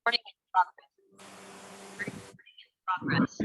Recording in progress.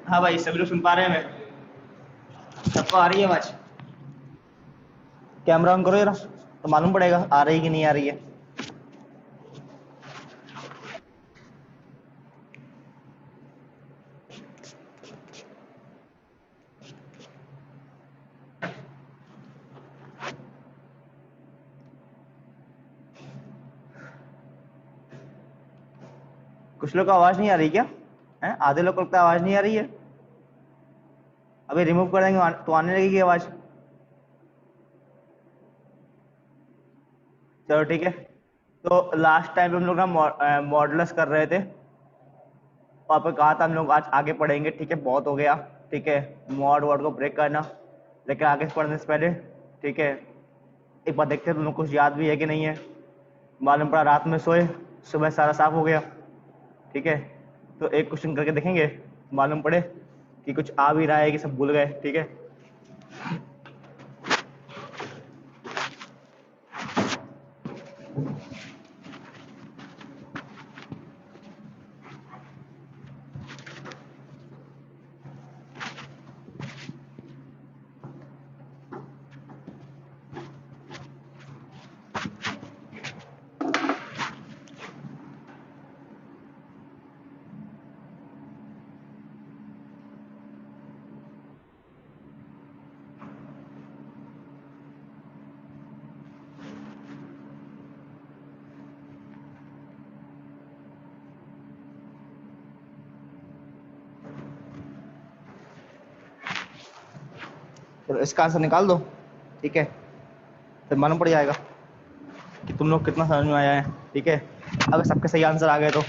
हाँ भाई, सभी लोग सुन पा रहे हैं? मैं सबको आ रही है आवाज? कैमरा ऑन करो जरा, तो मालूम पड़ेगा आ रही है कि नहीं आ रही है। कुछ लोग को आवाज नहीं आ रही क्या है? आधे लोग को लगता है आवाज नहीं आ रही है। अभी रिमूव कर देंगे तो आने लगेगी आवाज। चलो ठीक है। तो लास्ट टाइम हम लोग ना मॉडुलस कर रहे थे, वहाँ पे कहा था हम लोग आज आगे पढ़ेंगे। ठीक है, बहुत हो गया। ठीक है, मॉड वर्ड को ब्रेक करना, लेकिन आगे पढ़ने से पहले ठीक है एक बार देखते हैं तुम लोग कुछ याद भी है कि नहीं है। मालूम पड़ा रात में सोए, सुबह सारा साफ हो गया। ठीक है, तो एक क्वेश्चन करके देखेंगे, मालूम पड़े कि कुछ आ भी रहा है कि सब भूल गए। ठीक है, तो इसका आंसर निकाल दो। ठीक है, फिर मालूम पड़ जाएगा कि तुम लोग कितना समझ में आया है। ठीक है, अगर सबके सही आंसर आ गए तो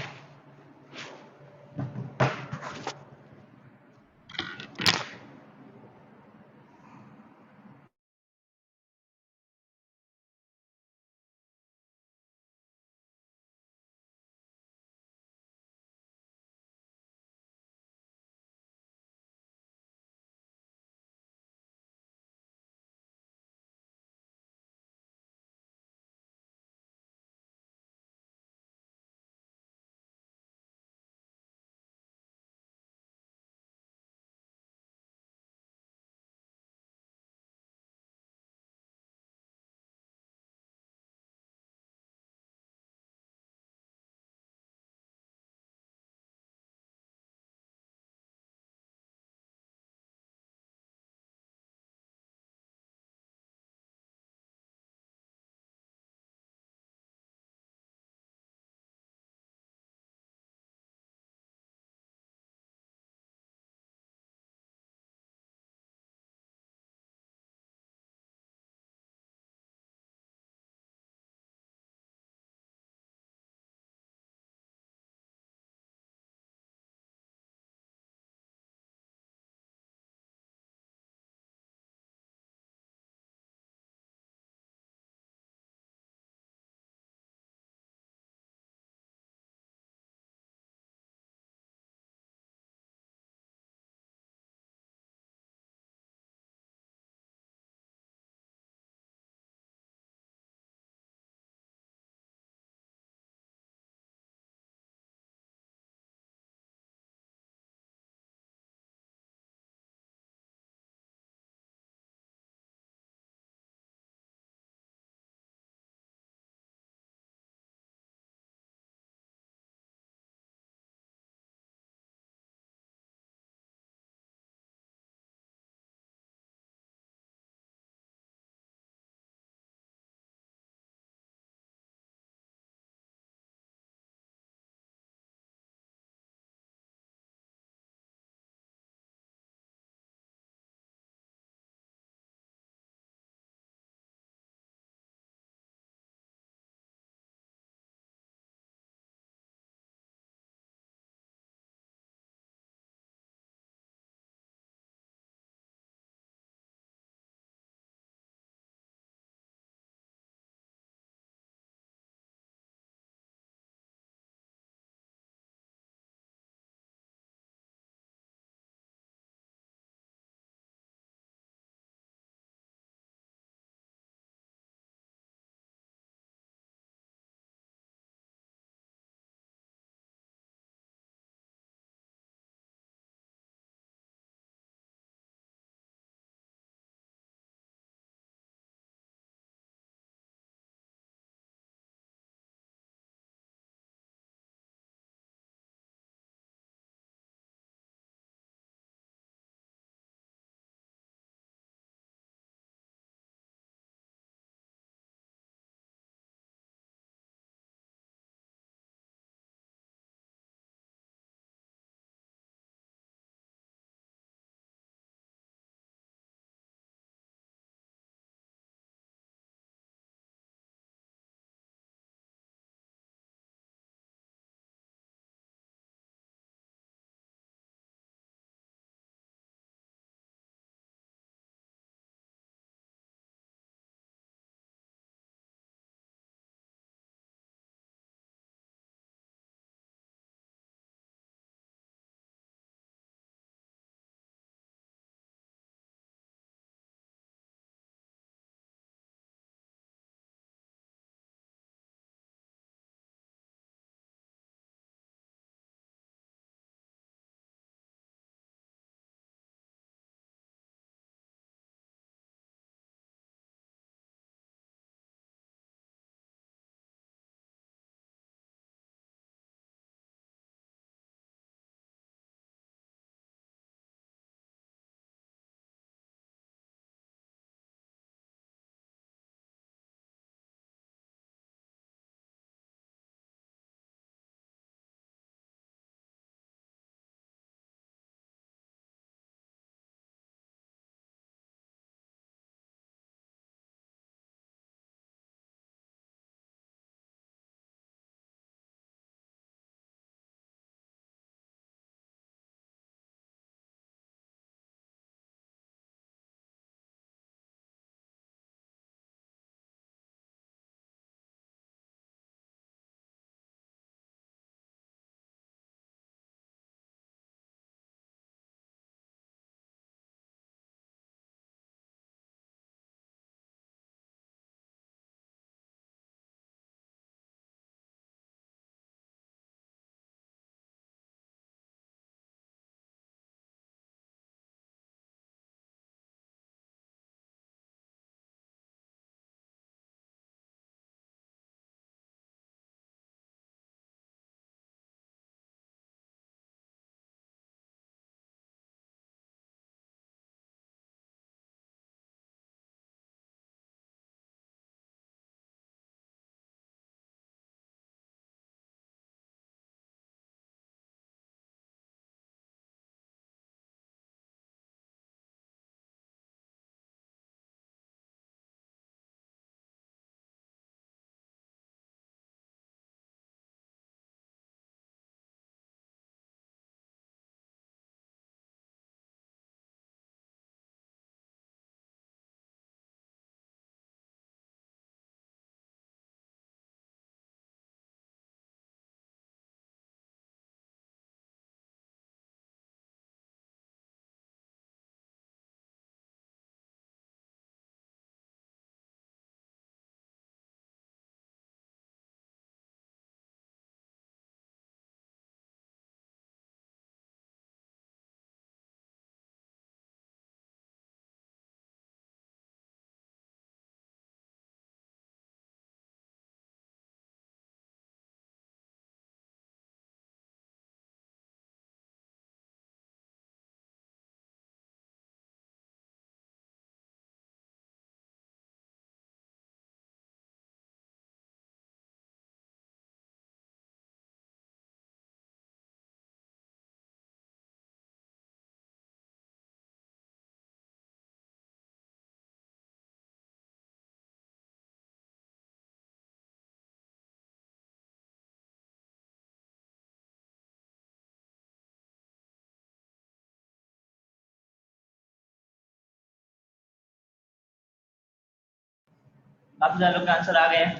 काफी सारे लोग के आंसर आ गए हैं।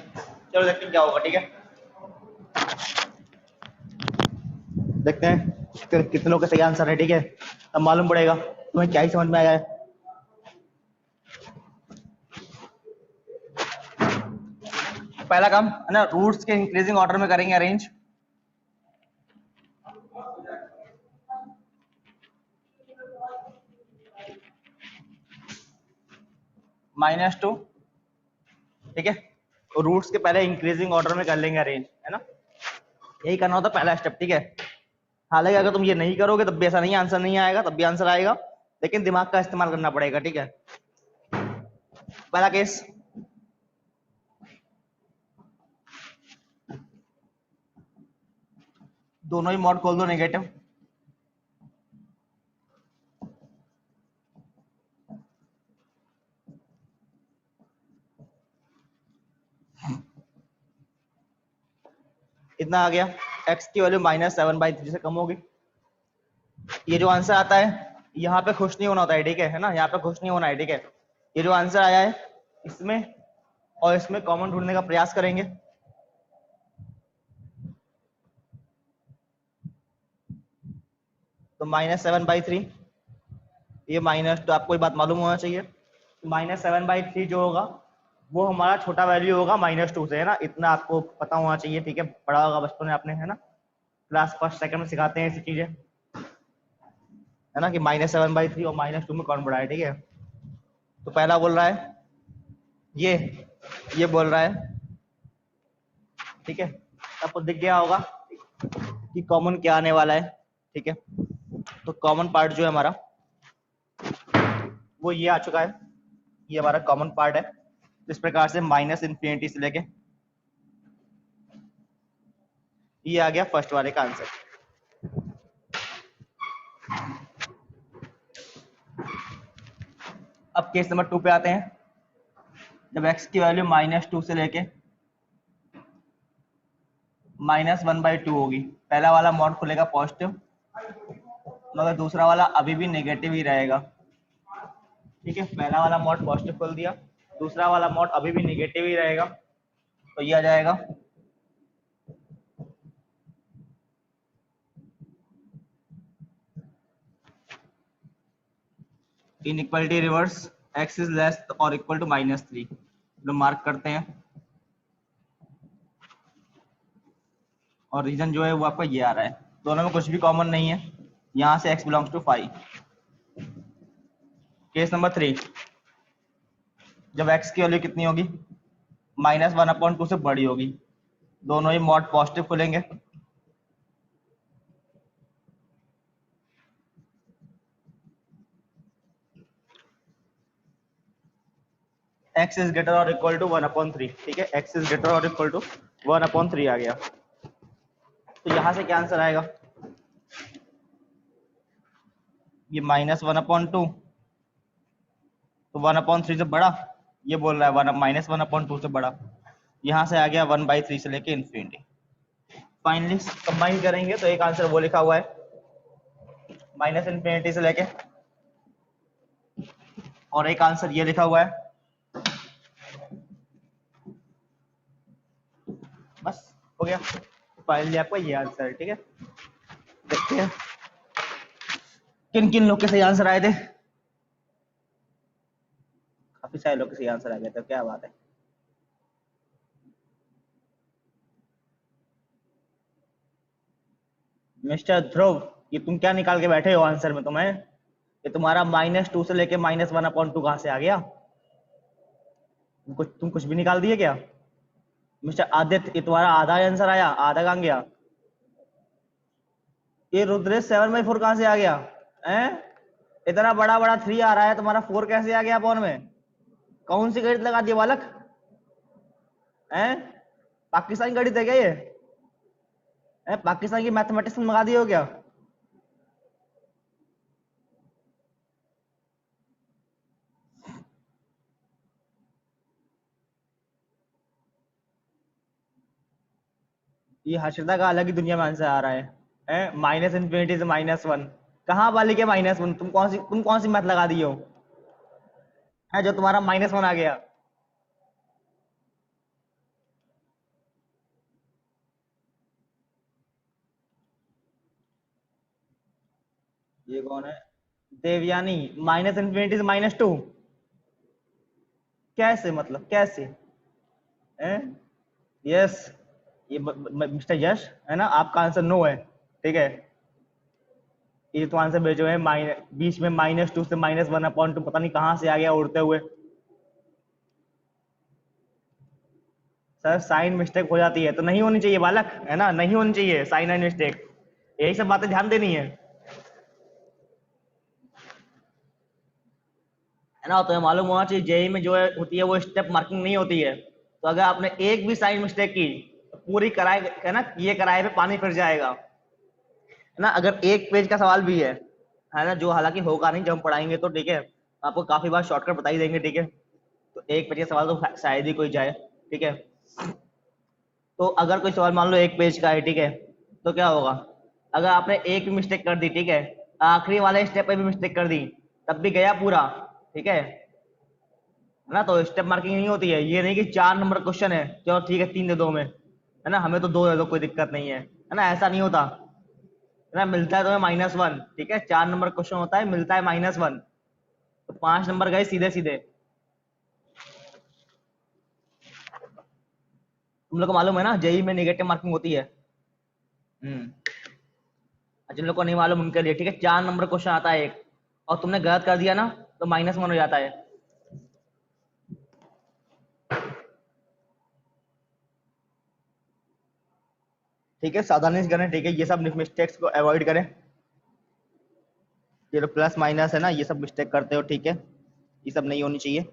चलो देखते हैं क्या होगा। ठीक है, देखते हैं कितने लोग के सही आंसर है। ठीक है, अब मालूम पड़ेगा तुम्हें क्या ही समझ में आया है। पहला काम है ना, रूट्स के इंक्रीजिंग ऑर्डर में करेंगे अरेंज। -2, ठीक है, रूट्स के पहले इंक्रीजिंग ऑर्डर में कर लेंगे अरेंज, है ना, यही करना होता है पहला स्टेप। ठीक है, हालांकि अगर तुम ये नहीं करोगे तब भी ऐसा नहीं, आंसर नहीं आएगा, तब भी आंसर आएगा, लेकिन दिमाग का इस्तेमाल करना पड़ेगा। ठीक है, पहला केस, दोनों ही मॉड खोल दो नेगेटिव। इतना आ गया, x की वैल्यू -7/3 से कम होगी। ये जो आंसर आता है यहाँ पे खुश नहीं होना होता है। ठीक है ना, यहाँ पे खुश नहीं होना है। ठीक है, ये जो आंसर आया है इसमें और इसमें कॉमन ढूंढने का प्रयास करेंगे। तो -7/3, ये माइनस, तो आपको ये बात मालूम होना चाहिए, -7/3 जो होगा वो हमारा छोटा वैल्यू होगा -2 से, है ना, इतना आपको पता होना चाहिए। ठीक है, पढ़ा होगा बचपन में आपने, है ना, क्लास फर्स्ट सेकंड में सिखाते हैं ऐसी चीजें, है ना, कि -7/3 और -2 में कौन बड़ा है। ठीक है, तो पहला बोल रहा है ये बोल रहा है। ठीक है, आपको दिख गया होगा कि कॉमन क्या आने वाला है। ठीक है, तो कॉमन पार्ट जो है हमारा वो ये आ चुका है, ये हमारा कॉमन पार्ट है। इस प्रकार से -∞ से लेके ये आ गया फर्स्ट वाले का आंसर। अब केस नंबर 2 पे आते हैं। जब x की वैल्यू -2 से लेके -1/2 होगी, पहला वाला मॉड खुलेगा पॉजिटिव, मगर दूसरा वाला अभी भी नेगेटिव ही रहेगा। ठीक है, पहला वाला मॉड पॉजिटिव खोल दिया, दूसरा वाला मॉड अभी भी नेगेटिव ही रहेगा, तो ये आ जाएगा inequality reverse, x is less और इक्वल टू -3। तो मार्क करते हैं और रीजन जो है वो आपका ये आ रहा है, दोनों में कुछ भी कॉमन नहीं है, यहाँ से x belongs to 5। Case number 3, जब x की वैल्यू कितनी होगी, -1/2 से बड़ी होगी, दोनों ही मॉड पॉजिटिव खुलेंगे। x इज ग्रेटर और इक्वल टू 1/3। ठीक है, x इज ग्रेटर और इक्वल टू 1/3 आ गया, तो यहां से क्या आंसर आएगा, ये -1/2, तो 1/3 से बड़ा, ये बोल रहा है -1/2 से बड़ा, यहां से आ गया 1/3 से लेके इन्फिनिटी। फाइनली कंबाइन करेंगे तो एक आंसर वो लिखा हुआ है -∞ से लेके, और एक आंसर ये लिखा हुआ है, बस हो गया। फाइनली आपका ये आंसर है। ठीक है, देखते हैं किन किन लोग के सही आंसर आए थे। काफी सारे लोग के सही आंसर आ गए थे, क्या बात है। मिस्टर ध्रुव, ये तुम क्या निकाल के बैठे हो आंसर में तुम्हें, ये तुम्हारा -2 से लेके -1/2 कहां से आ गया, तुम कुछ भी निकाल दिए क्या। मिस्टर आदित्य, ये तुम्हारा आधा आंसर आया, आधा कहां गया। ये रुद्रेश 7/4 कहां से आ गया, हैं, इतना बड़ा बड़ा 3 आ रहा है, तुम्हारा 4 कैसे आ गया फोन में, कौन सी गणित लगा दी बालक, हैं, पाकिस्तानी गणित है क्या ये, पाकिस्तान की मैथमेटिक्स में मंगा दिए हो क्या। ये हर्षदा का अलग ही दुनिया में आंसर आ रहा है, -∞ से -1, कहाँ वाली के -1, तुम कौन सी मैथ लगा दी हो, है जो तुम्हारा -1 आ गया। ये कौन है? देवयानी। माइनस इन्फिनिटी से -2? कैसे, मतलब कैसे? हैं? यस। ये मिस्टर यश है ना, आपका आंसर नो है। ठीक है, ये तो आंसर भेजो है बीच में -2 से -1/2, पता नहीं कहाँ से आ गया उड़ते हुए। सर साइन मिस्टेक हो जाती है तो नहीं होनी चाहिए बालक, है ना, नहीं होनी चाहिए साइन एंड मिस्टेक, यही सब बातें ध्यान देनी है ना। तो ये मालूम होना चाहिए जेई में जो है होती है वो स्टेप मार्किंग नहीं होती है। तो अगर आपने एक भी साइन मिस्टेक की तो पूरी कराए, है ना, ये कराए पे पानी फिर जाएगा, है ना। अगर एक पेज का सवाल भी है ना, जो हालांकि होगा नहीं जब हम पढ़ाएंगे तो, ठीक है, आपको काफी बार शॉर्टकट बता ही देंगे, ठीक है। तो एक पेज का सवाल तो शायद ही कोई जाए, ठीक है। तो अगर कोई सवाल मान लो एक पेज का है, ठीक है, तो क्या होगा? अगर आपने एक भी मिस्टेक कर दी, ठीक है, आखिरी वाले स्टेप पे भी मिस्टेक कर दी, तब भी गया पूरा, ठीक है ना। तो स्टेप मार्किंग नहीं होती है, ये नहीं कि 4 नंबर क्वेश्चन है, चलो ठीक है 3 दे दो, में है ना, हमें तो 2 दे दो, कोई दिक्कत नहीं है ना, ऐसा नहीं होता, है ना। मिलता है तुम्हें -1, ठीक है, 4 नंबर क्वेश्चन होता है, मिलता है -1, तो 5 नंबर गए सीधे सीधे। तुम लोग को मालूम है ना जेई में नेगेटिव मार्किंग होती है। जिन लोग को नहीं मालूम उनके लिए, ठीक है, 4 नंबर क्वेश्चन आता है एक, और तुमने गलत कर दिया ना तो -1 हो जाता है। ठीक है, सावधानी से करें, ठीक है, ये सब मिस्टेक्स को अवॉइड करें। ये जो प्लस माइनस है ना, ये सब मिस्टेक करते हो, ठीक है, ये सब नहीं होनी चाहिए।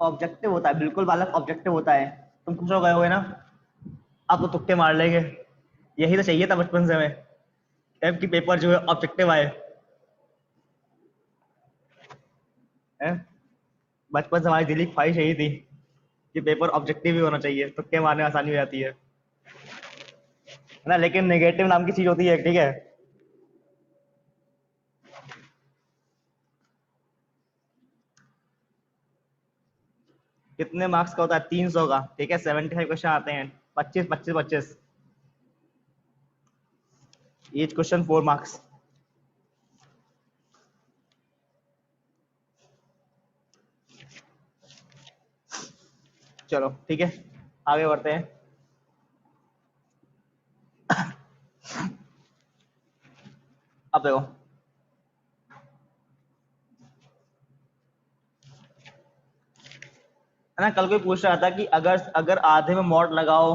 ऑब्जेक्टिव होता है, बिल्कुल बालक, ऑब्जेक्टिव होता है। तुम खुश हो गए होगे ना, आप तो तुक्के मार लेंगे। यही तो चाहिए था बचपन से हमें, एम की पेपर जो है ऑब्जेक्टिव आए, हैं? बचपन से हमारी दिली ख्वाहिश यही थी कि पेपर ऑब्जेक्टिव ही होना चाहिए, तुक्के मारने में आसानी हो जाती है ना। लेकिन नेगेटिव नाम की चीज होती है, ठीक है। कितने मार्क्स का होता है? 300 का, ठीक है, 75 क्वेश्चन आते हैं, 25 25 25, ईच क्वेश्चन 4 मार्क्स। चलो ठीक है, आगे बढ़ते हैं। अब देखो, है ना, कल कोई पूछ रहा था कि अगर अगर आधे में मॉड लगाओ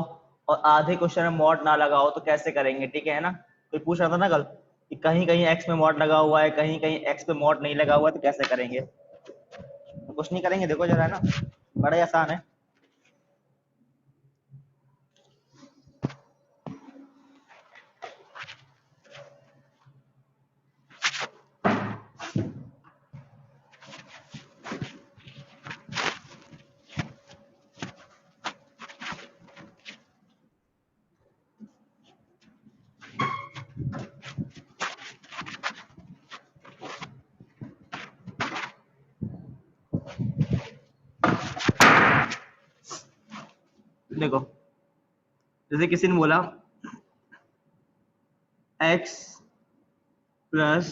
और आधे क्वेश्चन में मॉड ना लगाओ तो कैसे करेंगे, ठीक है ना। कोई पूछ रहा था ना कल कि कहीं कहीं एक्स में मॉड लगा हुआ है, कहीं कहीं एक्स पे मॉड नहीं लगा हुआ है, तो कैसे करेंगे। तो कुछ नहीं करेंगे, देखो जरा, है ना, बड़ा ही आसान है। देखो, जैसे किसी ने बोला एक्स प्लस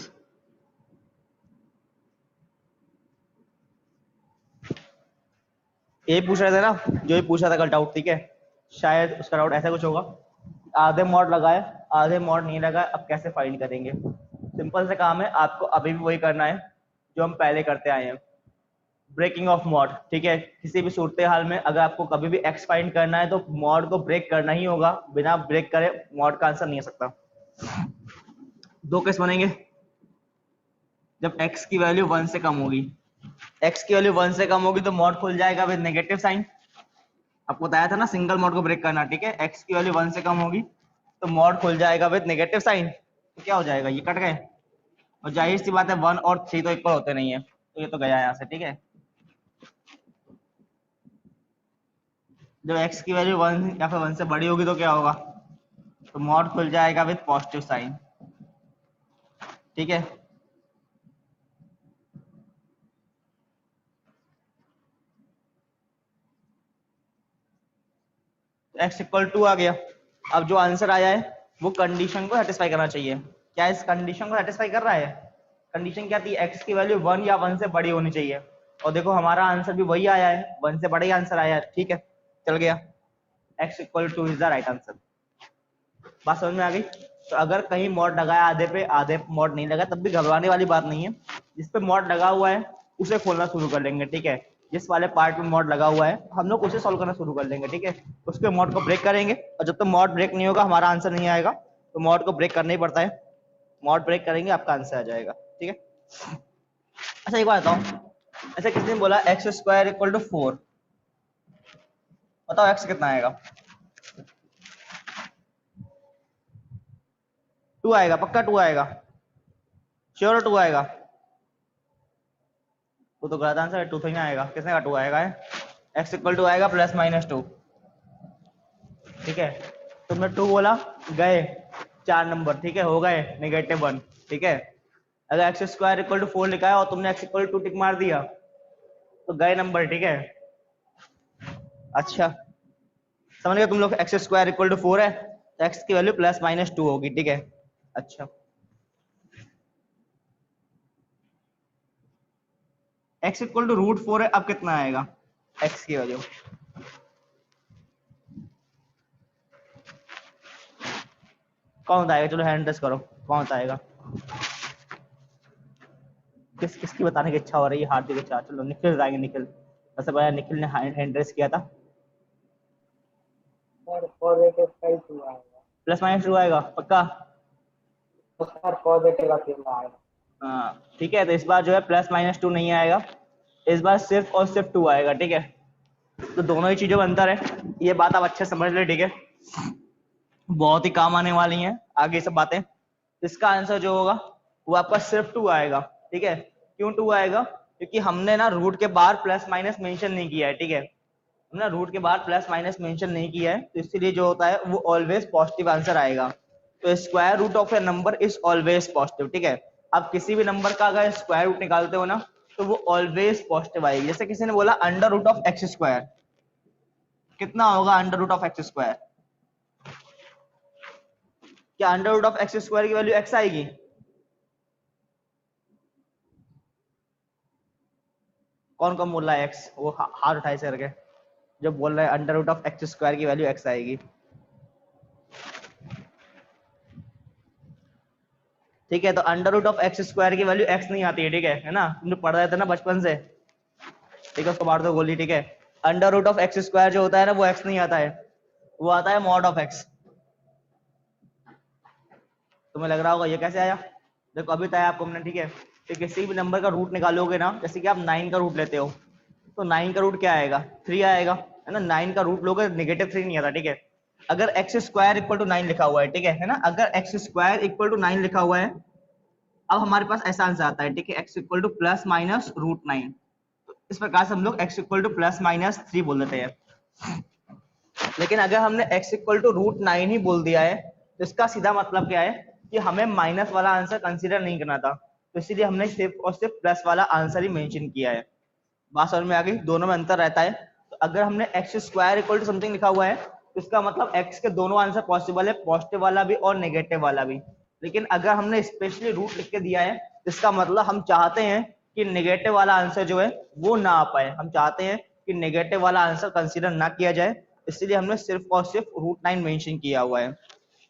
ये पूछ रहे थे ना, जो ये पूछ रहा था कल डाउट, ठीक है, शायद उसका डाउट ऐसा कुछ होगा, आधे मॉड लगाए आधे मॉड नहीं लगाए, अब कैसे फाइंड करेंगे। सिंपल से काम है, आपको अभी भी वही करना है जो हम पहले करते आए हैं, ब्रेकिंग ऑफ मॉड, ठीक है। किसी भी सूरत हाल में अगर आपको कभी भी एक्स फाइंड करना है तो मॉड को ब्रेक करना ही होगा, बिना ब्रेक करे मॉड का आंसर नहीं आ सकता। दो केस बनेंगे, जब एक्स की वैल्यू 1 से कम होगी, एक्स की वैल्यू 1 से कम होगी तो मॉड खुल जाएगा विद नेगेटिव साइन। आपको बताया था ना सिंगल मॉड को ब्रेक करना, ठीक है, एक्स की वैल्यू 1 से कम होगी तो मॉड खुल जाएगा विद नेगेटिव साइन। तो क्या हो जाएगा, ये कट गए, और जाहिर सी बात है 1 और 3 तो इक्वल होते नहीं है, तो ये तो गया यहाँ से, ठीक है। जब x की वैल्यू 1 या फिर 1 से बड़ी होगी तो क्या होगा, तो मॉड खुल जाएगा विद पॉजिटिव साइन, ठीक है। तो x इक्वल 2 आ गया। अब जो आंसर आया है वो कंडीशन को सेटिस्फाई करना चाहिए। क्या इस कंडीशन को सेटिस्फाई कर रहा है? कंडीशन क्या थी? x की वैल्यू 1 या 1 से बड़ी होनी चाहिए। और देखो हमारा आंसर भी वही आया है, 1 से बड़ा ही आंसर आया है। ठीक है, चल गया, x equal two is the right answer. बात समझ में आ गई? तो अगर कहीं मॉड लगाया आधे पे, आधे मॉड नहीं लगा, तब भी घबराने वाली बात नहीं है। जिस पे मॉड लगा हुआ है उसे खोलना शुरू कर लेंगे। ठीक है, जिस वाले पार्ट में मॉड लगा हुआ है हम लोग उसे सॉल्व करना शुरू कर लेंगे। ठीक है, उसके मॉड को ब्रेक करेंगे, और जब तक मॉड ब्रेक नहीं होगा हमारा आंसर नहीं आएगा। तो मॉड को ब्रेक करना ही पड़ता है, मॉड ब्रेक करेंगे आपका आंसर आ जाएगा। ठीक है, अच्छा एक बात बताओ, ऐसे किसी ने बोला एक्स स्क्वायर इक्वल टू 4, बताओ एक्स कितना आएगा? 2 आएगा, पक्का 2 आएगा, श्योर 2 आएगा? तो गलत आंसर है, 2 तो नहीं आएगा। किसने का 2 आएगा? एक्स इक्वल टू आएगा प्लस माइनस 2। ठीक है, तुमने 2 बोला, गए 4 नंबर। ठीक है, हो गए -1। ठीक है, अगर एक्स स्क्वायर इक्वल टू 4 लिखा है और तुमने एक्स इक्वल टू टिक मार दिया तो गए नंबर। ठीक है, अच्छा समझ गए तुम लोग? एक्स स्क्वायर इक्वल टू 4 है तो एक्स की वैल्यू प्लस माइनस 2 होगी। ठीक है, अच्छा एक्स इक्वल टू √4 है, अब कितना आएगा एक्स की वैल्यू? कौन बताएगा? चलो हैंड रेस करो, कौन बताएगा? किसकी बताने की इच्छा हो रही है? हार्दिक इच्छा। चलो निखिल बताएंगे। निखिल, सबसे पहले निखिल ने हैंड रेस किया था। पॉजिटिव का ही 2 आएगा। प्लस माइनस 2 आएगा पक्का? तो सर पॉजिटिव का 3 आएगा। हाँ ठीक है, तो इस बार जो है प्लस माइनस 2 नहीं आएगा, इस बार सिर्फ और सिर्फ 2 आएगा। ठीक है, तो दोनों ही चीजों में अंतर है, ये बात आप अच्छे समझ ले। ठीक है, बहुत ही काम आने वाली हैं आगे सब बातें। इसका आंसर जो होगा वो आपका सिर्फ 2 आएगा। ठीक है, क्यों 2 आएगा? क्योंकि हमने ना रूट के बाहर प्लस माइनस मेंशन नहीं किया है। ठीक है, हमने रूट के बाहर प्लस माइनस मेंशन नहीं किया है, तो इसलिए जो होता है वो ऑलवेज पॉजिटिव आंसर आएगा। तो square root of a number is always positive. ठीक है, आप किसी भी नंबर का अगर स्क्वायर रूट निकालते हो ना तो वो ऑलवेज पॉजिटिव आएगी। जैसे किसी ने बोला under root of x square, कितना होगा under root of x square? क्या under root of x square की वैल्यू एक्स आएगी? कौन कौन बोल रहा है एक्स? वो हाथ उठाए से करके जो बोल रहे हैं under root of x square की वैल्यू एक्स आएगी। ठीक है, तो under root of x square की वैल्यू एक्स नहीं आती है। ठीक है ना, तुम लोग पढ़ रहे थे ना बचपन से। ठीक है, उसको मार दो गोली। ठीक है, under root of x square जो होता है ना वो एक्स नहीं आता है, वो आता है मॉड ऑफ एक्स। तुम्हें लग रहा होगा ये कैसे आया? देखो अभी बताया आपको हमने। ठीक है, तो किसी भी नंबर का रूट निकालोगे ना, जैसे कि आप 9 का रूट लेते हो तो 9 का रूट क्या आएगा? 3 आएगा, है ना। 9 का रूट लोगे -3 नहीं आता। ठीक है, अगर एक्स स्क्वायर इक्वल टू 9 लिखा हुआ है, ठीक है ना, अगर एक्स स्क्वायर इक्वल टू 9 लिखा हुआ है, अब हमारे पास ऐसा आंसर आता है। ठीक है, x equal two plus minus √9। इस प्रकार से हम लोग x equal two plus minus 3 बोल देते हैं। लेकिन अगर हमने x इक्वल टू √9 ही बोल दिया है तो इसका सीधा मतलब क्या है कि हमें माइनस वाला आंसर कंसीडर नहीं करना था, तो इसीलिए हमने सिर्फ और सिर्फ प्लस वाला आंसर ही मेंशन किया है। बात समझ में आ गई? दोनों में अंतर रहता है। तो अगर हमने x square equal to something लिखा हुआ है तो इसका मतलब x के दोनों आंसर पॉसिबल है, पॉजिटिव वाला भी और नेगेटिव वाला भी। लेकिन अगर हमने स्पेशली रूट लिख के दिया है तो इसका मतलब हम चाहते हैं कि नेगेटिव वाला आंसर जो है वो ना आ पाए, हम चाहते हैं कि नेगेटिव वाला आंसर कंसीडर ना किया जाए, इसलिए हमने सिर्फ और सिर्फ √9 मेंशन किया हुआ है।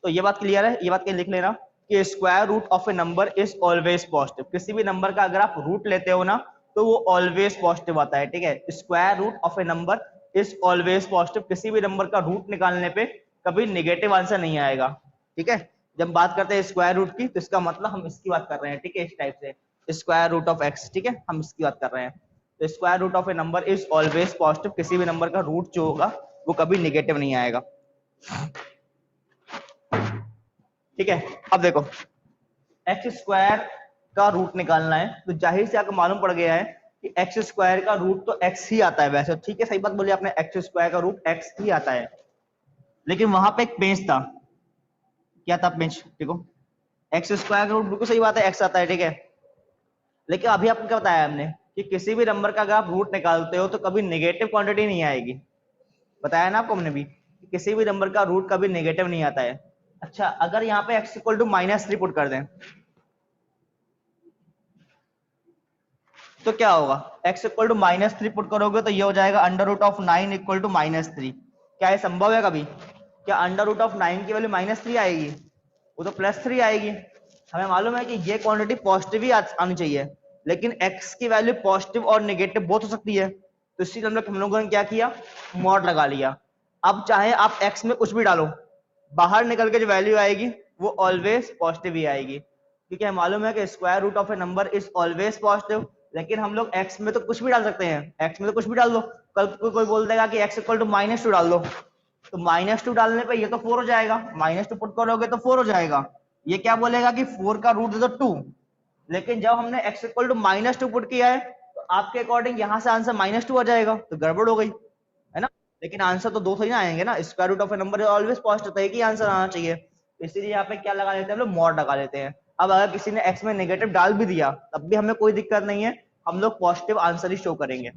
तो ये बात क्लियर है? ये बात के लिख लेना कि square root of a number is always positive. किसी भी नंबर का अगर आप रूट लेते हो ना तो वो ऑलवेज पॉजिटिव आता है। ठीक है, square root of a number is always positive. किसी भी नंबर का रूट निकालने पे कभी नेगेटिव आंसर नहीं आएगा। ठीक है, जब बात करते हैं स्क्वायर रूट की तो इसका मतलब हम इसकी बात कर रहे हैं। ठीक है, इस टाइप से स्क्वायर रूट ऑफ एक्स। ठीक है, हम इसकी बात कर रहे हैं। तो square root of a number is always positive. किसी भी नंबर का रूट जो होगा वो कभी नेगेटिव नहीं आएगा। ठीक है, अब देखो एक्स स्क्वायर का रूट निकालना है तो जाहिर से आपको मालूम पड़ गया है कि एक्स स्क्वायर का रूट तो एक्स ही आता है वैसे। ठीक है, सही बात बोली आपने, एक्स स्क्वायर का रूट एक्स ही आता है। लेकिन वहां पे एक पेंच था। क्या था पेंच? देखो एक्स स्क्वायर का रूट बिल्कुल सही बात है, एक्स आता है। ठीक है, लेकिन अभी आपको क्या बताया हमने कि किसी भी नंबर का अगर आप रूट निकालते हो तो कभी नेगेटिव क्वांटिटी नहीं आएगी। बताया ना आपको हमने भी, किसी भी नंबर का रूट कभी नेगेटिव नहीं आता है। अच्छा, अगर यहाँ पे x इक्वल टू -3 पुट कर दें तो क्या होगा? x इक्वल टू -3 पुट करोगे तो ये हो जाएगा √9 इक्वल टू -3। क्या ये संभव है कभी? क्या √9 की वैल्यू -3 आएगी? वो तो +3 आएगी। हमें मालूम है कि ये क्वांटिटी पॉजिटिव ही आनी चाहिए, लेकिन x की वैल्यू पॉजिटिव और नेगेटिव बहुत हो सकती है, तो इसी हम लोगों ने क्या किया, मॉड लगा लिया। अब चाहे आप x में कुछ भी डालो, बाहर निकल के जो वैल्यू आएगी वो ऑलवेज पॉजिटिव ही आएगी, क्योंकि हमें मालूम है कि square root of a number is always positive. लेकिन हम लोग x में तो कुछ भी डाल सकते हैं, x में तो कुछ भी डाल दो। कल कोई बोल देगा कि x इक्वल टू -2 डाल दो, तो -2 डालने पे ये तो 4 हो जाएगा, -2 पुट करोगे तो 4 हो जाएगा। ये क्या बोलेगा कि 4 का रूट दे दो 2, लेकिन जब हमने x इक्वल टू -2 पुट किया है तो आपके अकॉर्डिंग यहाँ से आंसर -2 आ जाएगा, तो गड़बड़ हो गई है ना। लेकिन आंसर तो 2 थोड़ी ना आएंगे ना, square root of a number always positive, तो एक ही आंसर आना चाहिए। इसीलिए यहाँ पे क्या लगा लेते हैं हम लोग, मॉड लगा लेते हैं। अब अगर किसी ने x में नेगेटिव डाल भी दिया तब भी हमें कोई दिक्कत नहीं है, हम लोग पॉजिटिव आंसर ही शो करेंगे।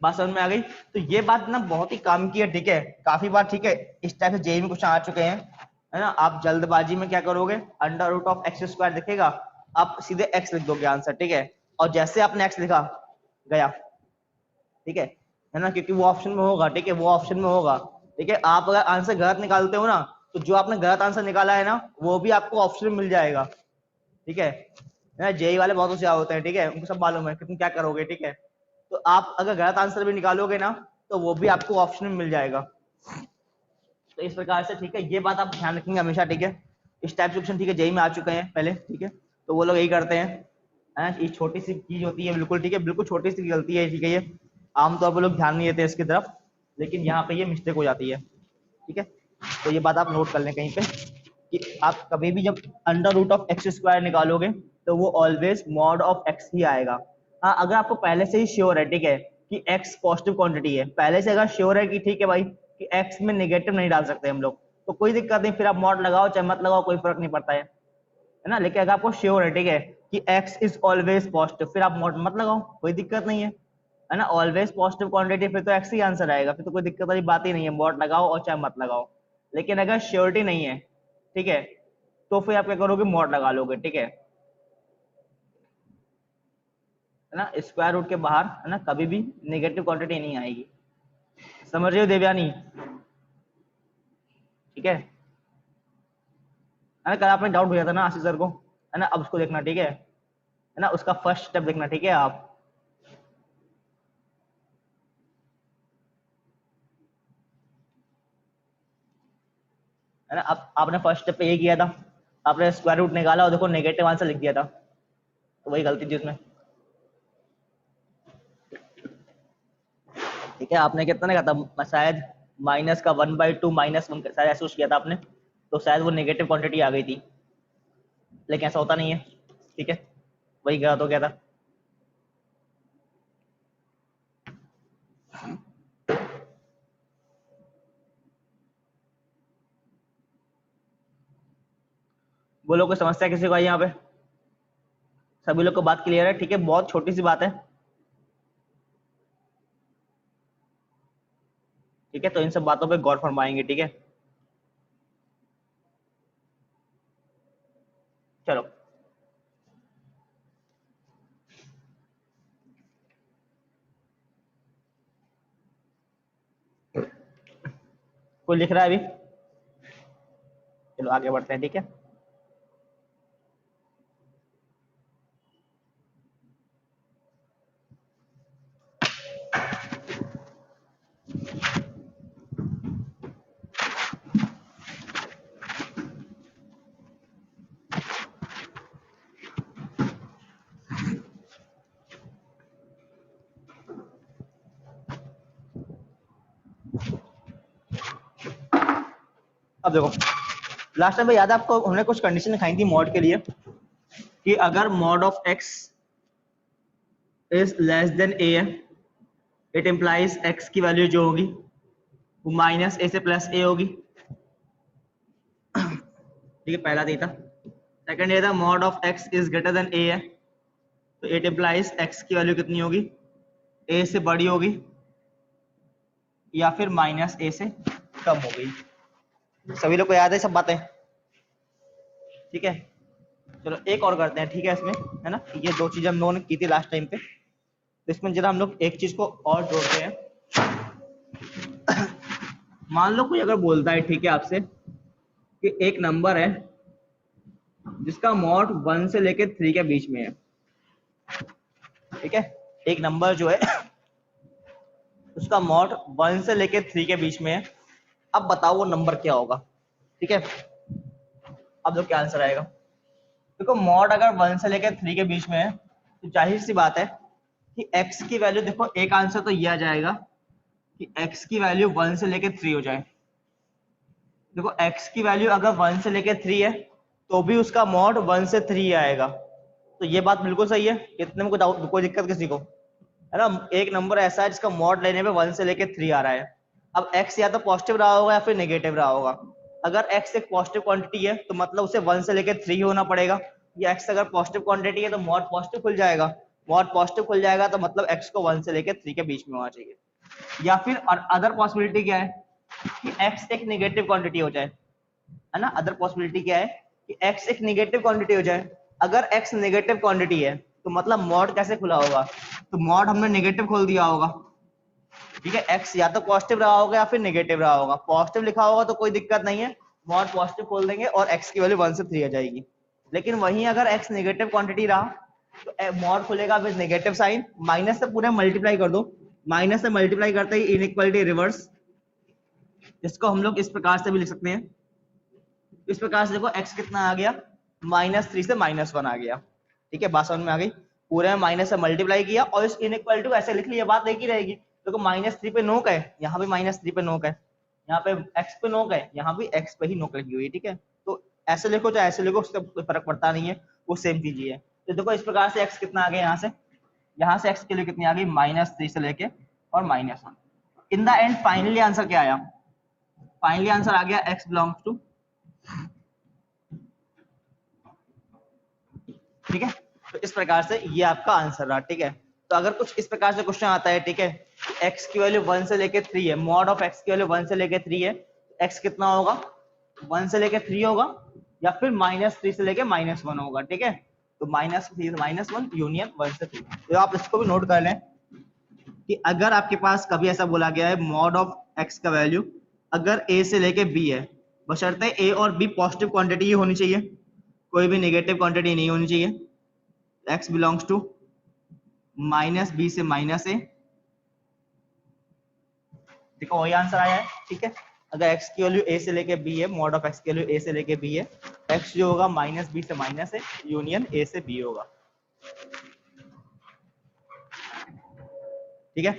बात समझ में आ गई? तो ये बात ना बहुत ही काम की है, ठीक है, काफी बार, ठीक है, इस टाइप से जेई में क्वेश्चन आ चुके हैं, है ना। आप जल्दबाजी में क्या करोगे, √x² दिखेगा, आप सीधे x लिख दोगे आंसर, ठीक है, और जैसे आपने x लिखा गया, ठीक है ना, क्योंकि वो ऑप्शन में होगा, ठीक है, वो ऑप्शन में होगा, ठीक है। आप अगर आंसर गलत निकालते हो ना, तो जो आपने गलत आंसर निकाला है ना, वो भी आपको ऑप्शन में मिल जाएगा, ठीक है ना। जेई वाले बहुत होशियार होते हैं, ठीक है, उनको सब मालूम है कि तुम क्या करोगे, ठीक है। तो आप अगर गलत आंसर भी निकालोगे ना, तो वो भी आपको ऑप्शन में मिल जाएगा। तो इस प्रकार से, ठीक है, ये बात आप ध्यान रखेंगे हमेशा, ठीक है। इस टाइप के क्वेश्चन, ठीक है, जेई में आ चुके हैं पहले, ठीक है, तो वो लोग यही करते हैं, है ना। ये छोटी सी चीज होती है, बिल्कुल, ठीक है, बिल्कुल छोटी सी गलती है, ठीक है, ये आमतौर पर लोग ध्यान नहीं देते इसकी तरफ, लेकिन यहाँ पे ये मिस्टेक हो जाती है, ठीक है। तो ये बात आप नोट कर लें कहीं पे, कि आप कभी भी जब √x² निकालोगे तो वो ऑलवेज मॉड ऑफ x ही आएगा। हाँ, अगर आपको पहले से ही श्योर है, ठीक है, कि x पॉजिटिव क्वांटिटी है, पहले से अगर श्योर है कि ठीक है भाई कि x में नेगेटिव नहीं डाल सकते हम लोग, तो कोई दिक्कत नहीं, फिर आप मॉड लगाओ चाहे मत लगाओ, कोई फर्क नहीं पड़ता है ना। लेकिन अगर आपको श्योर है, ठीक है, कि x इज ऑलवेज पॉजिटिव, फिर आप मॉड मत लगाओ, कोई दिक्कत नहीं है ना। ऑलवेज पॉजिटिव क्वांटिटी, फिर तो x ही आंसर आएगा, फिर तो कोई दिक्कत वाली बात ही नहीं है, मॉड लगाओ और चाहे मत लगाओ। लेकिन अगर श्योरिटी नहीं है, ठीक है, तो फिर आप क्या करोगे, मॉड लगा लोगे, ठीक है ना। स्क्वायर रूट के बाहर, है ना, कभी भी नेगेटिव क्वांटिटी नहीं आएगी, समझ रहे हो देवयानी? ठीक है ना। कल आपने डाउट भेजा था ना आशीष सर को, है ना, अब उसको देखना, ठीक है ना, उसका फर्स्ट स्टेप देखना, ठीक है आप। है ना, अब आपने फर्स्ट स्टेप पे ये किया था, आपने स्क्वायर रूट निकाला और देखो नेगेटिव आंसर लिख दिया था, तो वही गलती थी उसमें, ठीक है। आपने कितना लिखा था, शायद -1/2 -1, शायद ऐसा कुछ किया था आपने, तो शायद वो नेगेटिव क्वांटिटी आ गई थी, लेकिन ऐसा होता नहीं है, ठीक है, वही गलत हो गया था। बोलो कोई समस्या किसी को आई यहाँ पे? सभी लोग को बात क्लियर है, ठीक है, बहुत छोटी सी बात है, ठीक है। तो इन सब बातों पे गौर फरमाएंगे, ठीक है, चलो। कोई लिख रहा है अभी? चलो आगे बढ़ते हैं, ठीक है। अब देखो, लास्ट टाइम याद है आपको, हमने कुछ कंडीशन दिखाई थी मॉड के लिए, कि अगर mod of x is less than a है, इट इम्प्लाइज x की वैल्यू जो होगी वो -a से +a होगी, ठीक है, पहला था। सेकंड ये था mod of x is greater than a है, तो इट इम्प्लाइज x की वैल्यू कितनी होगी, a से बड़ी होगी या फिर -a से कम होगी, सभी लोग को याद है सब बातें? ठीक है, चलो एक और करते हैं, ठीक है इसमें, है ना, ये दो चीजें हम लोगों ने की थी लास्ट टाइम पे, तो इसमें जरा हम लोग एक चीज को और जोड़ते हैं। मान लो कोई अगर बोलता है, ठीक है, आपसे कि एक नंबर है जिसका मॉड 1 से लेके 3 के बीच में है, ठीक है, एक नंबर जो है उसका मॉड 1 से लेके 3 के बीच में है, अब बताओ वो नंबर क्या होगा? ठीक है, अब तो क्या आंसर आएगा? देखो मॉड अगर 1 से लेकर 3 के बीच में है तो जाहिर सी बात है कि x की वैल्यू, देखो एक आंसर तो ये आ जाएगा कि x की वैल्यू 1 से लेकर 3 हो जाए। देखो x की वैल्यू अगर 1 से लेकर 3 है तो भी उसका मॉड 1 से 3 आएगा, तो ये बात बिल्कुल सही है, इतने में कोई डाउट, कोई दिक्कत किसी को, है ना? एक नंबर ऐसा है जिसका मॉड लेने पे 1 से लेकर 3 आ रहा है। अब x या तो पॉजिटिव रहा होगा या फिर नेगेटिव रहा होगा। अगर x एक पॉजिटिव क्वांटिटी है तो मतलब उसे 1 से लेकर 3 होना पड़ेगा, या x अगर पॉजिटिव क्वांटिटी है तो मॉड पॉजिटिव खुल जाएगा, मॉड पॉजिटिव खुल जाएगा तो मतलब x को 1 से लेकर 3 के बीच में होना चाहिए। या फिर अदर पॉसिबिलिटी क्या है कि x एक नेगेटिव क्वांटिटी हो जाए, है ना? अदर पॉसिबिलिटी क्या है कि x एक नेगेटिव क्वांटिटी हो जाए। अगर x नेगेटिव क्वांटिटी है तो मतलब मॉड कैसे खुला होगा? तो मॉड हमने नेगेटिव खोल दिया होगा, ठीक है, x या तो पॉजिटिव रहा होगा या फिर नेगेटिव रहा होगा। पॉजिटिव लिखा होगा तो कोई दिक्कत नहीं है, मॉड पॉजिटिव खोल देंगे और x की वैल्यू 1 से 3 आ जाएगी। लेकिन वहीं अगर x नेगेटिव क्वांटिटी रहा तो मॉड खुलेगा विद नेगेटिव साइन, माइनस से पूरे मल्टीप्लाई कर दो, माइनस से मल्टीप्लाई करते ही इनइक्वालिटी रिवर्स। इसको हम लोग इस प्रकार से भी लिख सकते हैं, इस प्रकार से देखो x कितना आ गया, -3 से -1 आ गया, ठीक है, बात समझ में आ गई? पूरे में माइनस से मल्टीप्लाई किया और इस इनइक्वालिटी को ऐसे लिख लिया, बात एक ही रहेगी। देखो -3 पे नोक है, यहाँ भी -3 पे नोक है, यहाँ पे x पे नोक है, यहाँ भी x पे ही नोक लगी हुई है, ठीक है। तो ऐसे लिखो चाहे ऐसे लिखो, उसका कोई फर्क पड़ता नहीं है, वो सेम चीज ही है। तो देखो इस प्रकार से x कितना आ गया, यहाँ से x के लिए कितनी आ गई, -3 से लेके और -1। In the end finally answer क्या आया? फाइनली आंसर आ गया x बिलोंग्स टू, ठीक है। तो इस प्रकार से ये आपका आंसर रहा, ठीक है। तो अगर कुछ इस प्रकार से क्वेश्चन आता है, ठीक है, x की वैल्यू 1 से लेके 3 है, मॉड ऑफ x की वैल्यू 1 से लेके 3 है, x कितना होगा? 1 से लेके 3 होगा या फिर -3 से लेके -1 होगा, ठीक है। तो -3 से -1 यूनियन 1 से 3। तो आप इसको भी नोट कर लें कि अगर आपके पास कभी ऐसा बोला गया है मॉड ऑफ x का वैल्यू अगर a से लेके b है, बशर्ते a और b पॉजिटिव क्वांटिटी ही होनी चाहिए, कोई भी नेगेटिव क्वांटिटी नहीं होनी चाहिए। x बिलोंग्स टू -b से -a, देखो वही आंसर आया है, ठीक है। अगर x की वैल्यू a से लेके b है, मॉड ऑफ x की वैल्यू a से लेके b है, x जो होगा -b से -a यूनियन a से b होगा, ठीक है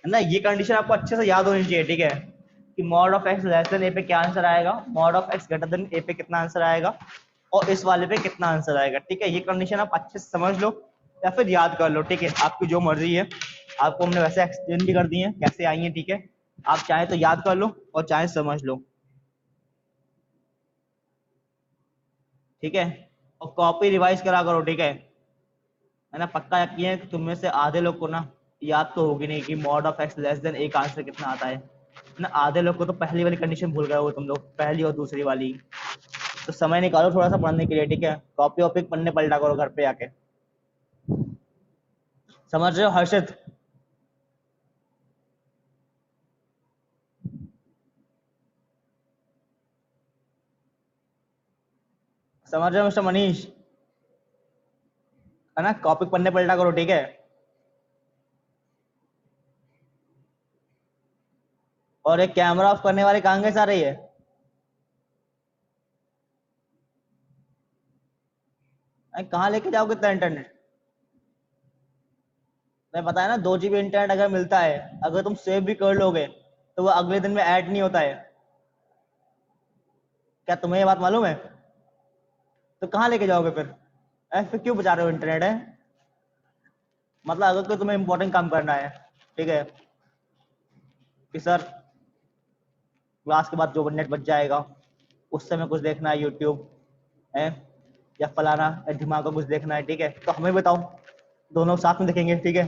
ना? ये कंडीशन आपको अच्छे से याद होनी चाहिए, ठीक है, कि mod of x less than a पे क्या आंसर आएगा, mod of x greater than a पे कितना आंसर आएगा और इस वाले पे कितना आंसर आएगा, ठीक है। ये कंडीशन आप अच्छे से समझ लो या फिर याद कर लो, ठीक है, आपकी जो मर्जी है। आपको हमने वैसे एक्सप्लेन भी कर दी है कैसे आई है, ठीक है। आप चाहे तो याद कर लो और चाहे समझ लो, ठीक है। और कॉपी रिवाइज करा करो, ठीक है ना? पक्का यकीन है कि तुम में से आधे लोग को ना याद तो होगी नहीं कि mod of x less than a का आंसर कितना आता है ना। आधे लोग को तो पहली वाली कंडीशन भूल गए हो तुम लोग, पहली और दूसरी वाली। तो समय निकालो थोड़ा सा पढ़ने के लिए, ठीक है, कॉपी वॉपी पढ़ने पलटा करो घर पे आके। समझ रहे हो हर्षित? समझ रहे हो मिस्टर मनीष? है ना, कॉपी पढ़ने पलटा करो, ठीक है। और एक कैमरा ऑफ करने वाले कहाँ गए सारे? ये कहाँ लेके जाओगे इतना इंटरनेट? मैं बताया ना, 2 GB इंटरनेट अगर मिलता है, अगर तुम सेव भी कर लोगे तो वो अगले दिन में ऐड नहीं होता है। क्या तुम्हें ये बात मालूम है? तो कहाँ लेके जाओगे फिर? फिर क्यों बचा रहे हो इंटरनेट? है मतलब अगर कोई तुम्हें इंपॉर्टेंट काम करना है, ठीक है, कि सर क्लास के बाद जो नेट बच जाएगा उस समय कुछ देखना है यूट्यूब है या फलाना दिमाग को कुछ देखना है, ठीक है, तो हमें बताओ, दोनों साथ में देखेंगे, ठीक है।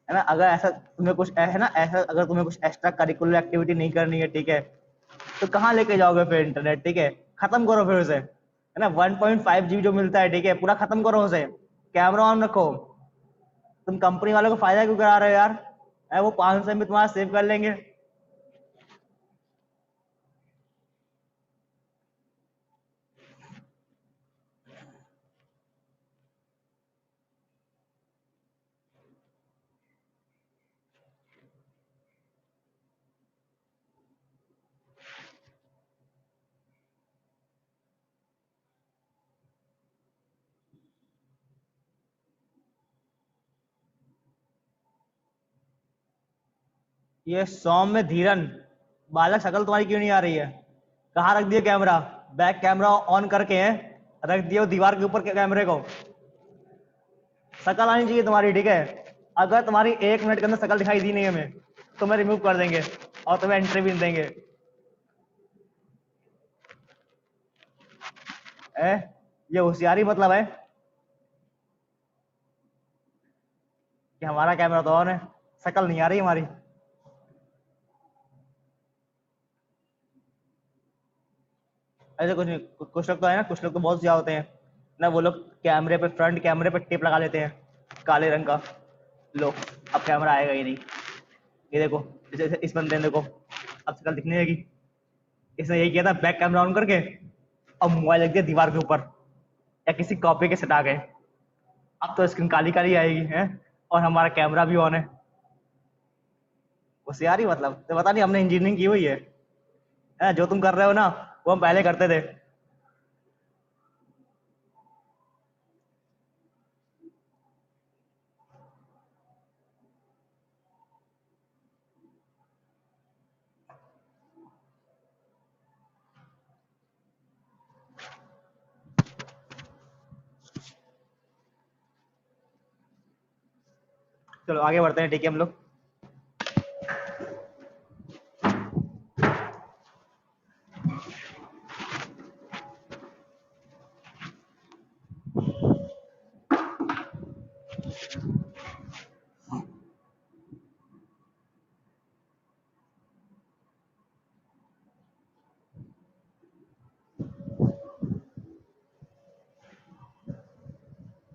है ना। अगर ऐसा तुम्हें कुछ है ना, ऐसा अगर तुम्हें कुछ एक्स्ट्रा करिकुलर एक्टिविटी नहीं करनी है, ठीक है, तो कहाँ लेके जाओगे फिर इंटरनेट, ठीक है। खत्म करो फिर उसे, है ना। 1.5 GB जो मिलता है, ठीक है, पूरा खत्म करो उसे। कैमरा ऑन रखो। तुम कंपनी वालों को फायदा क्यों करा रहे हो यार, है वो 500 में तुम्हारा सेव कर लेंगे। ये सौम्य धीरन बालक, शक्ल तुम्हारी क्यों नहीं आ रही है? कहाँ रख दिया कैमरा? बैक कैमरा ऑन करके है रख दिया दीवार के ऊपर कैमरे को। शक्ल आनी चाहिए तुम्हारी, ठीक है। अगर तुम्हारी 1 मिनट के अंदर शक्ल दिखाई दी नहीं हमें, तो मैं रिमूव कर देंगे और तुम्हें एंट्री भी नहीं देंगे। ये होशियारी मतलब है कि हमारा कैमरा तो ऑन है, शक्ल नहीं आ रही हमारी। ऐसे कुछ नहीं, कुछ लोग तो है ना, कुछ लोग तो बहुत ज्यादा होते हैं ना, वो लोग कैमरे पे, फ्रंट कैमरे पे टेप लगा लेते हैं काले रंग का। लो, अब कैमरा आएगा ही नहीं। ये देखो, इस बंदे ने देखो, अब शक्ल दिखने लगी। इसने यही किया था, बैक कैमरा ऑन करके अब मोबाइल रख दिया दीवार के ऊपर या किसी कॉपी के सटा गए। अब तो स्क्रीन काली काली आएगी है, और हमारा कैमरा भी ऑन है। होशियारी मतलब तो पता नहीं, हमने इंजीनियरिंग की हुई है। जो तुम कर रहे हो ना, वो हम पहले करते थे। चलो आगे बढ़ते हैं, ठीक है हम लोग।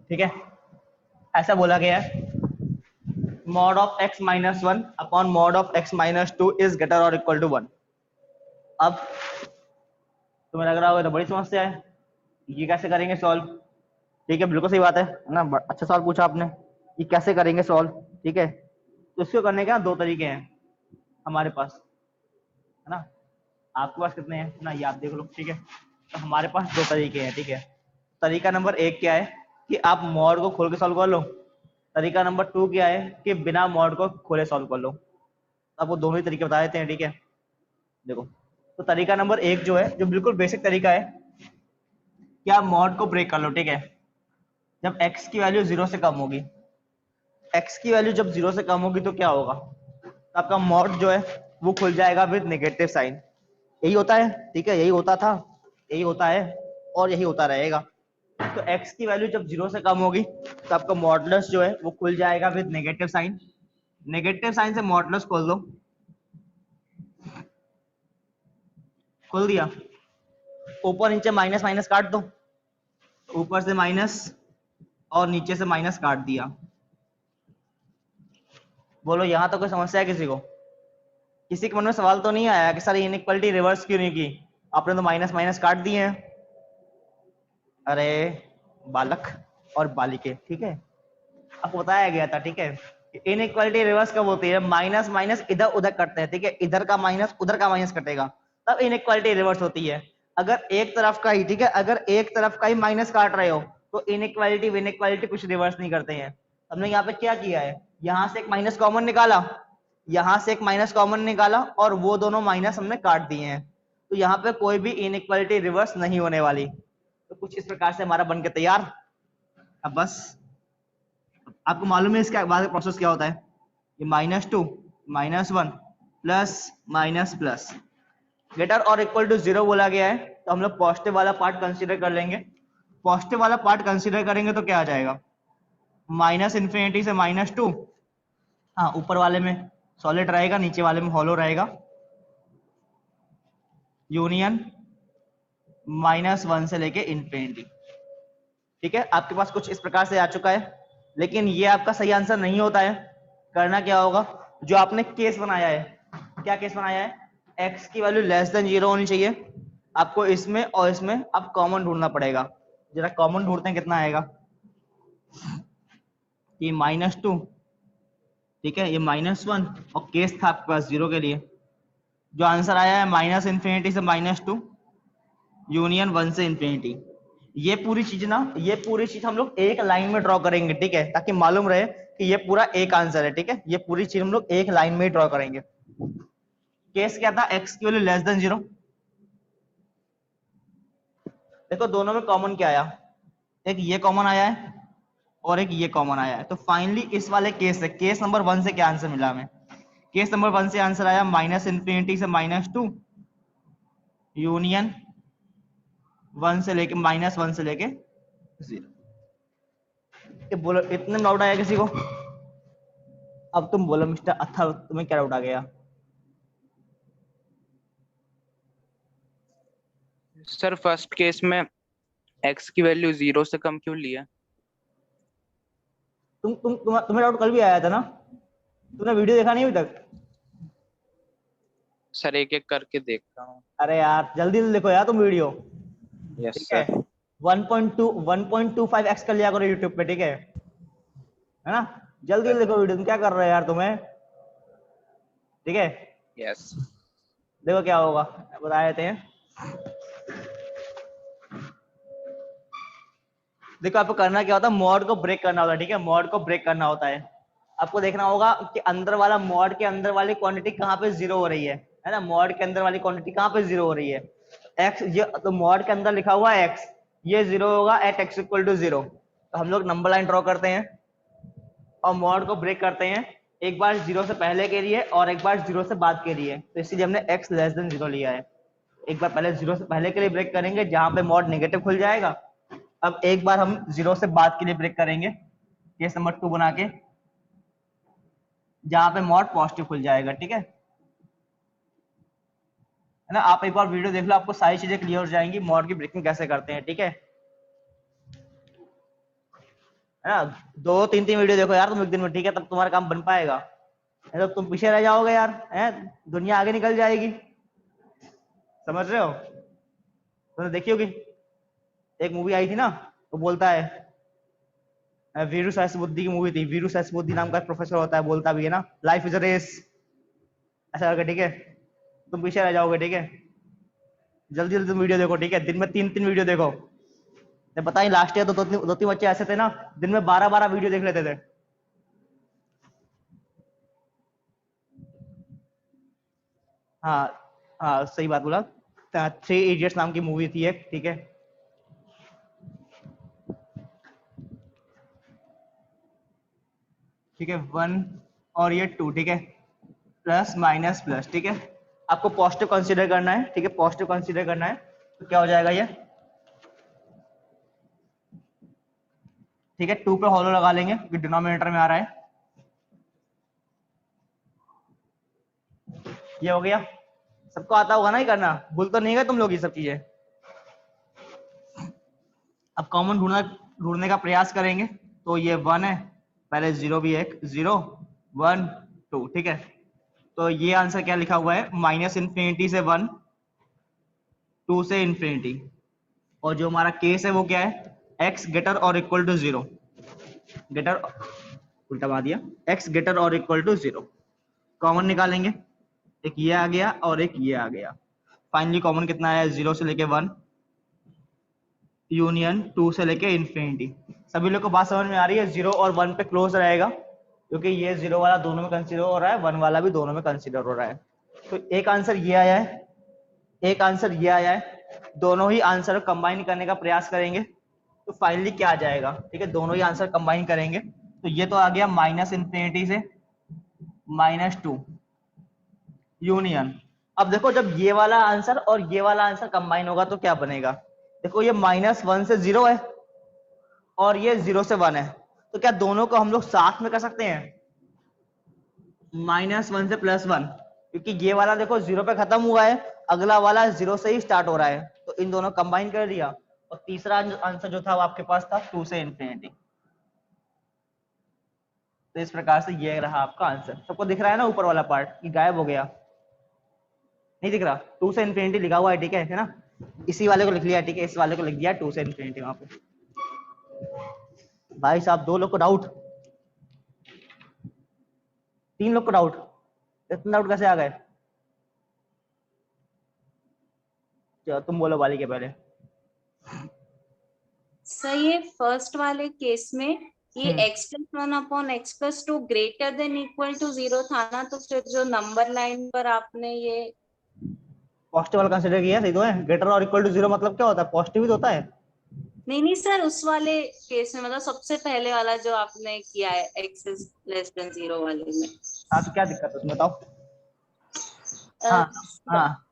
ठीक है, ऐसा बोला गया है, mod of x minus 1 upon mod of x minus 2 is greater or equal to 1। अब तुम्हें लग रहा होगा तो बड़ी समस्या है, ये कैसे करेंगे सॉल्व? ठीक है, बिल्कुल सही बात है ना, अच्छा सवाल पूछा आपने, ये कैसे करेंगे सॉल्व, ठीक है। तो इसको करने के दो तरीके हैं हमारे पास, है ना। आपके पास कितने हैं ना, ये आप देख लो, ठीक है। तो हमारे पास दो तरीके हैं, ठीक है। तरीका नंबर 1 क्या है कि आप मॉड को खोल के सॉल्व कर लो। तरीका नंबर 2 क्या है कि बिना मॉड को खोले सॉल्व कर लो। आपको दोनों ही तरीके बता देते हैं, ठीक है। देखो, तो तरीका नंबर 1 जो है, जो बिल्कुल बेसिक तरीका है कि आप मॉड को ब्रेक कर लो, ठीक है। जब x की वैल्यू 0 से कम होगी, x की वैल्यू जब 0 से कम होगी तो क्या होगा, तो आपका मॉड जो है वो खुल जाएगा विद नेगेटिव साइन। यही होता है, ठीक है, यही होता था, यही होता है और यही होता रहेगा। तो x की वैल्यू जब 0 से कम होगी तो आपका मॉडुलस जो है वो खुल जाएगा with negative sign. Negative sign से मॉडुलस खोल दो, खोल दिया। ऊपर नीचे माइनस माइनस काट दो, ऊपर से माइनस और नीचे से माइनस काट दिया। बोलो यहां तो कोई समस्या है किसी को? किसी के मन में सवाल तो नहीं आया कि सर इनइक्वालिटी रिवर्स क्यों नहीं की, आपने तो माइनस माइनस काट दिए हैं? अरे बालक और बालिके, ठीक है, आपको बताया गया था, ठीक है। इनइक्वालिटी रिवर्स कब होती है? माइनस माइनस इधर उधर कटते हैं, ठीक है, इधर का माइनस उधर का माइनस कटेगा, तब इनइक्वालिटी रिवर्स होती है। अगर एक तरफ का ही, ठीक है, अगर एक तरफ का ही माइनस काट रहे हो तो इनइक्वालिटी विनइक्वालिटी कुछ रिवर्स नहीं करते हैं। हमने यहाँ पे क्या किया है, यहाँ से एक माइनस कॉमन निकाला, यहाँ से एक माइनस कॉमन निकाला और वो दोनों माइनस हमने काट दिए हैं, तो यहाँ पे कोई भी इनइक्वालिटी रिवर्स नहीं होने वाली। तो कुछ इस प्रकार से हमारा बन के तैयार। अब बस आपको मालूम है इसका बाद प्रोसेस क्या होता है, ये -2 -1 प्लस माइनस प्लस ग्रेटर और इक्वल टू 0 बोला गया है, तो हम लोग पॉजिटिव वाला पार्ट कंसीडर कर लेंगे। पॉजिटिव वाला पार्ट कंसीडर करेंगे तो क्या आ जाएगा, -∞ से -2 हाँ, ऊपर वाले में सॉलिड रहेगा, नीचे वाले में हॉलो रहेगा। यूनियन -1 से लेके इन्फिनिटी। ठीक है, आपके पास कुछ इस प्रकार से आ चुका है, लेकिन ये आपका सही आंसर नहीं होता है। करना क्या होगा, जो आपने केस बनाया है, क्या केस बनाया है, x की वैल्यू <0 होनी चाहिए। आपको इसमें और इसमें आप कॉमन ढूंढना पड़ेगा। जरा कॉमन ढूंढते हैं, कितना आएगा, ये -2, ठीक है, ये -1 और केस था आपके पास 0 के लिए। जो आंसर आया है -∞ से -2 यूनियन 1 से इन्फिनिटी। ये पूरी चीज ना, ये पूरी चीज हम लोग एक लाइन में ड्रॉ करेंगे, ठीक है, ताकि मालूम रहे कि ये पूरा एक आंसर है। ठीक है, ये पूरी चीज हम लोग एक लाइन में ही ड्रॉ करेंगे। केस क्या था, x की वैल्यू <0। देखो दोनों में कॉमन क्या आया, एक ये कॉमन आया है और एक ये कॉमन आया है। तो फाइनली इस वाले केस से, केस नंबर 1 से क्या आंसर मिला हमें, केस नंबर 1 से आंसर आया -∞ से -2 यूनियन 1 से लेके -1 से लेके 0। बोलो, इतने डाउट आया किसी को? अब तुम बोलो मिस्टर अथर, तुम्हें क्या डाउट आ गया? सर फर्स्ट केस में x की वैल्यू 0 से कम क्यों लिया? तुम्हें डाउट कल भी आया था ना, तुमने वीडियो देखा नहीं अभी तक? सर एक एक करके देख रहा हूँ। अरे यार जल्दी जल्दी देखो यार तुम वीडियो। यस ठीक है, सर। 1.25x कर लिया करो यूट्यूब पे, ठीक है ना? जल्दी जल्दी देखो वीडियो, तुम क्या कर रहे हो यार तुम्हें? ठीक है, यस। देखो क्या होगा, बता देते हैं। देखो आपको करना क्या होता है, मॉड को ब्रेक करना होता है। ठीक है, मॉड को ब्रेक करना होता है। आपको देखना होगा कि अंदर वाला, मॉड के अंदर वाली क्वांटिटी कहाँ पे 0 हो रही है ना? मॉड के अंदर वाली क्वांटिटी कहाँ पे 0 हो रही है, x, ये तो मॉड के अंदर लिखा हुआ है x, ये 0 होगा एट x = 0। तो हम लोग नंबर लाइन ड्रॉ करते हैं और मॉड को ब्रेक करते हैं, एक बार 0 से पहले के लिए और एक बार 0 से बाद के लिए। तो इसीलिए हमने x <0 लिया है। एक बार पहले 0 से पहले के लिए ब्रेक करेंगे जहां पे मॉड नेगेटिव खुल जाएगा। अब एक बार हम 0 से बाद के लिए ब्रेक करेंगे, केस नंबर 2 बना के, जहां पे मॉड पॉजिटिव खुल जाएगा। ठीक है ना? आप एक बार वीडियो देख लो, आपको सारी चीजें क्लियर हो जाएंगी, मॉड की ब्रेकिंग कैसे करते हैं। ठीक है ना? 2-3 वीडियो देखो यार तुम एक दिन में, ठीक है, तब तुम्हारा काम बन पाएगा। तो तुम पीछे रह जाओगे यार, दुनिया आगे निकल जाएगी। समझ रहे हो? तुमने देखी होगी, एक मूवी आई थी ना, वो बोलता है, वीरू सहस्त्रबुद्धि की मूवी थी, वीरू सहस्त्रबुद्धि नाम का प्रोफेसर होता है, बोलता भी है ना, लाइफ इज अ रेस, ऐसा करके। ठीक है, तुम पीछे रह जाओगे। ठीक है, जल्दी जल्दी तुम वीडियो देखो। ठीक है, दिन में 3-3 वीडियो देखो। मैं पता ही, लास्ट ईयर तो 2-3 बच्चे ऐसे थे ना, दिन में 12-12 वीडियो देख लेते थे। हाँ हाँ, सही बात बोला। 3 इडियट्स नाम की मूवी थी एक, ठीक है। ठीक है, 1 और ये 2, ठीक है, प्लस माइनस प्लस। ठीक है, आपको पॉजिटिव कंसीडर करना है। ठीक है, पॉजिटिव कंसीडर करना है, तो क्या हो जाएगा ये, ठीक है, 2 पे हॉलो लगा लेंगे क्योंकि डिनोमिनेटर में आ रहा है। ये हो गया, सबको आता होगा ना ही करना, भूल तो नहीं गए तुम लोग ये सब चीजें। अब कॉमन ढूंढने का प्रयास करेंगे, तो ये 1 है, पहले 0 भी है, 0 1 2। ठीक है, तो ये आंसर क्या लिखा हुआ है, -∞ से 1, 2 से इन्फिनिटी। और जो हमारा केस है वो क्या है, x ग्रेटर और इक्वल टू 0, ग्रेटर, उल्टा बना दिया, x ग्रेटर और इक्वल टू 0। कॉमन निकालेंगे, एक ये आ गया और एक ये आ गया। फाइनली कॉमन कितना आया, 0 से लेके 1 यूनियन 2 से लेके इन्फिनिटी। सभी लोग को बात समझ में आ रही है? 0 और 1 पे क्लोज रहेगा, क्योंकि ये 0 वाला दोनों में कंसीडर हो रहा है, 1 वाला भी दोनों में कंसीडर हो रहा है। तो एक आंसर ये आया है, एक आंसर ये आया है। दोनों ही आंसर कंबाइन करने का प्रयास करेंगे, तो फाइनली क्या आ जाएगा, ठीक है, दोनों ही आंसर कंबाइन करेंगे, तो ये तो आ गया -∞ से -2 यूनियन। अब देखो, जब ये वाला आंसर और ये वाला आंसर कंबाइन होगा तो क्या बनेगा, देखो ये -1 से 0 है और ये 0 से 1 है, तो क्या दोनों को हम लोग साथ में कर सकते हैं? -1 से +1, क्योंकि ये वाला देखो 0 पे खत्म हुआ है, अगला वाला 0 से ही स्टार्ट हो रहा है, तो इन दोनों कंबाइन कर दिया, और तीसरा आंसर जो था वो आपके पास था 2 से इन्फिनिटी। तो इस प्रकार से ये रहा आपका आंसर। सबको दिख रहा है ना ऊपर वाला पार्ट कि गायब हो गया? नहीं दिख रहा? 2 से इन्फिनिटी लिखा हुआ है, ठीक है ना? इसी वाले को लिख लिया, ठीक है, इस वाले को लिख दिया 2 से इन्फिनिटी वहां पे। भाई साहब 2 लोग को डाउट, 3 लोग को डाउट, इतना डाउट कैसे आ गए? चलो तुम बोलो वाली के पहले। सर ये फर्स्ट वाले केस में ये x+1/x+2 greater than equal to 0 था ना, तो फिर जो नंबर लाइन पर आपने ये पॉजिटिव वाला कंसीडर किया, सही तो है। ग्रेटर और इक्वल टू 0 मतलब क्या होता है? पॉजिटिव ही तो होता है। नहीं सर, उस वाले केस में मतलब सबसे पहले वाला जो आपने किया है x<0 वाले में। हाँ तो क्या दिक्कत है उसमें बताओ? अ, हाँ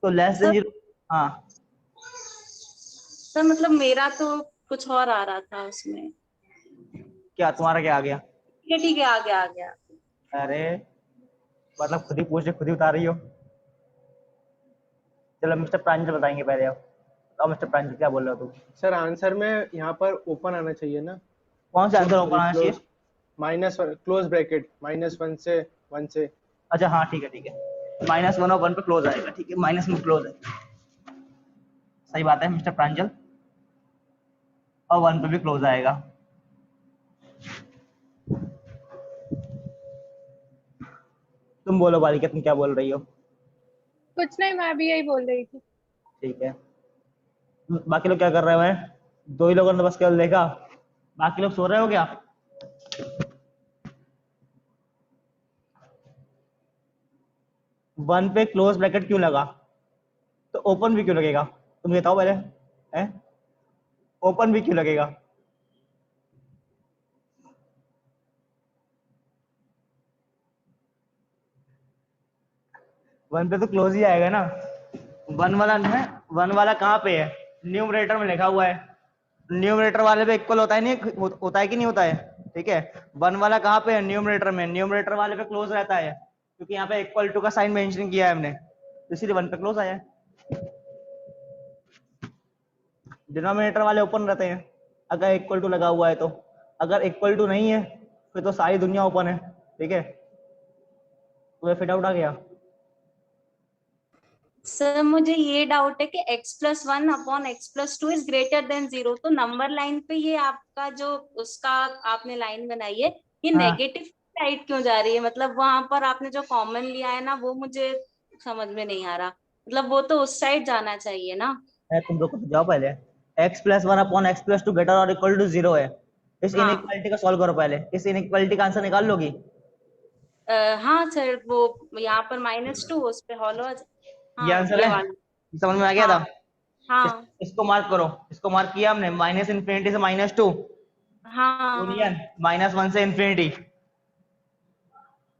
तो लेस देन 0। हाँ सर मतलब मेरा तो कुछ और आ रहा था उसमें। क्या तुम्हारा क्या आ गया? ठीक है, आ गया। अरे मतलब खुद ही पूछ रहे खुद ही बता रही हो। चलो मिस्टर प्रांजल बताएंगे पहले आप। बताओ मिस्टर प्रांजल क्या बोल रहे हो तुम? सर आंसर में यहाँ पर ओपन आना चाहिए ना, कौन सा आंसर ओपन आना चाहिए? -1 क्लोज ब्रैकेट -1 से 1 से। अच्छा हाँ ठीक है -1 और 1 पे क्लोज आएगा, ठीक है, माइनस में क्लोज है, सही बात है मिस्टर प्रांजल, और 1 पे भी क्लोज आएगा। तुम बोलो बालिका, तुम क्या बोल रही हो? कुछ नहीं, मैं भी यही बोल रही थी। ठीक है, बाकी लोग क्या कर रहे हैं? 2 ही लोगों ने बस केवल देखा, बाकी लोग सो रहे हो क्या? वन पे क्लोज ब्रैकेट क्यों लगा? तो ओपन भी क्यों लगेगा? तुम बताओ पहले, हैं? ओपन भी क्यों लगेगा? वन पे तो क्लोज ही आएगा ना। वन वाला है, वन वाला कहाँ पे है? न्यूमरेटर में लिखा हुआ है, न्यूमरेटर वाले पे इक्वल होता है, नहीं होता है कि नहीं होता है? ठीक है, वन वाला कहाँ पे है? न्यूमरेटर में, न्यूमरेटर वाले पे क्लोज रहता है, क्योंकि यहाँ पे इक्वल टू का साइन मेंशन किया है हमने, इसीलिए वन पे क्लोज आया है। डिनोमिनेटर वाले ओपन रहते हैं अगर इक्वल टू लगा हुआ है तो, अगर इक्वल टू नहीं है फिर तो सारी दुनिया ओपन है, ठीक है? तो फिट आउट आ गया। सर मुझे ये डाउट है कि x+1/x+2 इज ग्रेटर देन 0, तो नंबर लाइन पे ये आपका जो उसका आपने लाइन बनाई है, ये हाँ। नेगेटिव साइड क्यों जा रही है? मतलब वहां पर आपने जो कॉमन लिया है ना, वो मुझे समझ में नहीं आ रहा। मतलब वो तो उस साइड जाना चाहिए ना। तुम लोग जाओ पहले, x+1/x+2 ग्रेटर और इक्वल टू 0 है, इस हाँ। इनइक्वालिटी का सॉल्व करो पहले, इस इनइक्वालिटी का आंसर निकाल लोगी? हाँ सर, वो यहाँ पर -2 उस पे हॉलो। ये हाँ आंसर ये है, वाला। समझ में आ गया था? हाँ इसको मार्क करो, इसको मार्क किया हमने, -∞ से -2 हाँ यूनियन -1 से इन्फिनिटी,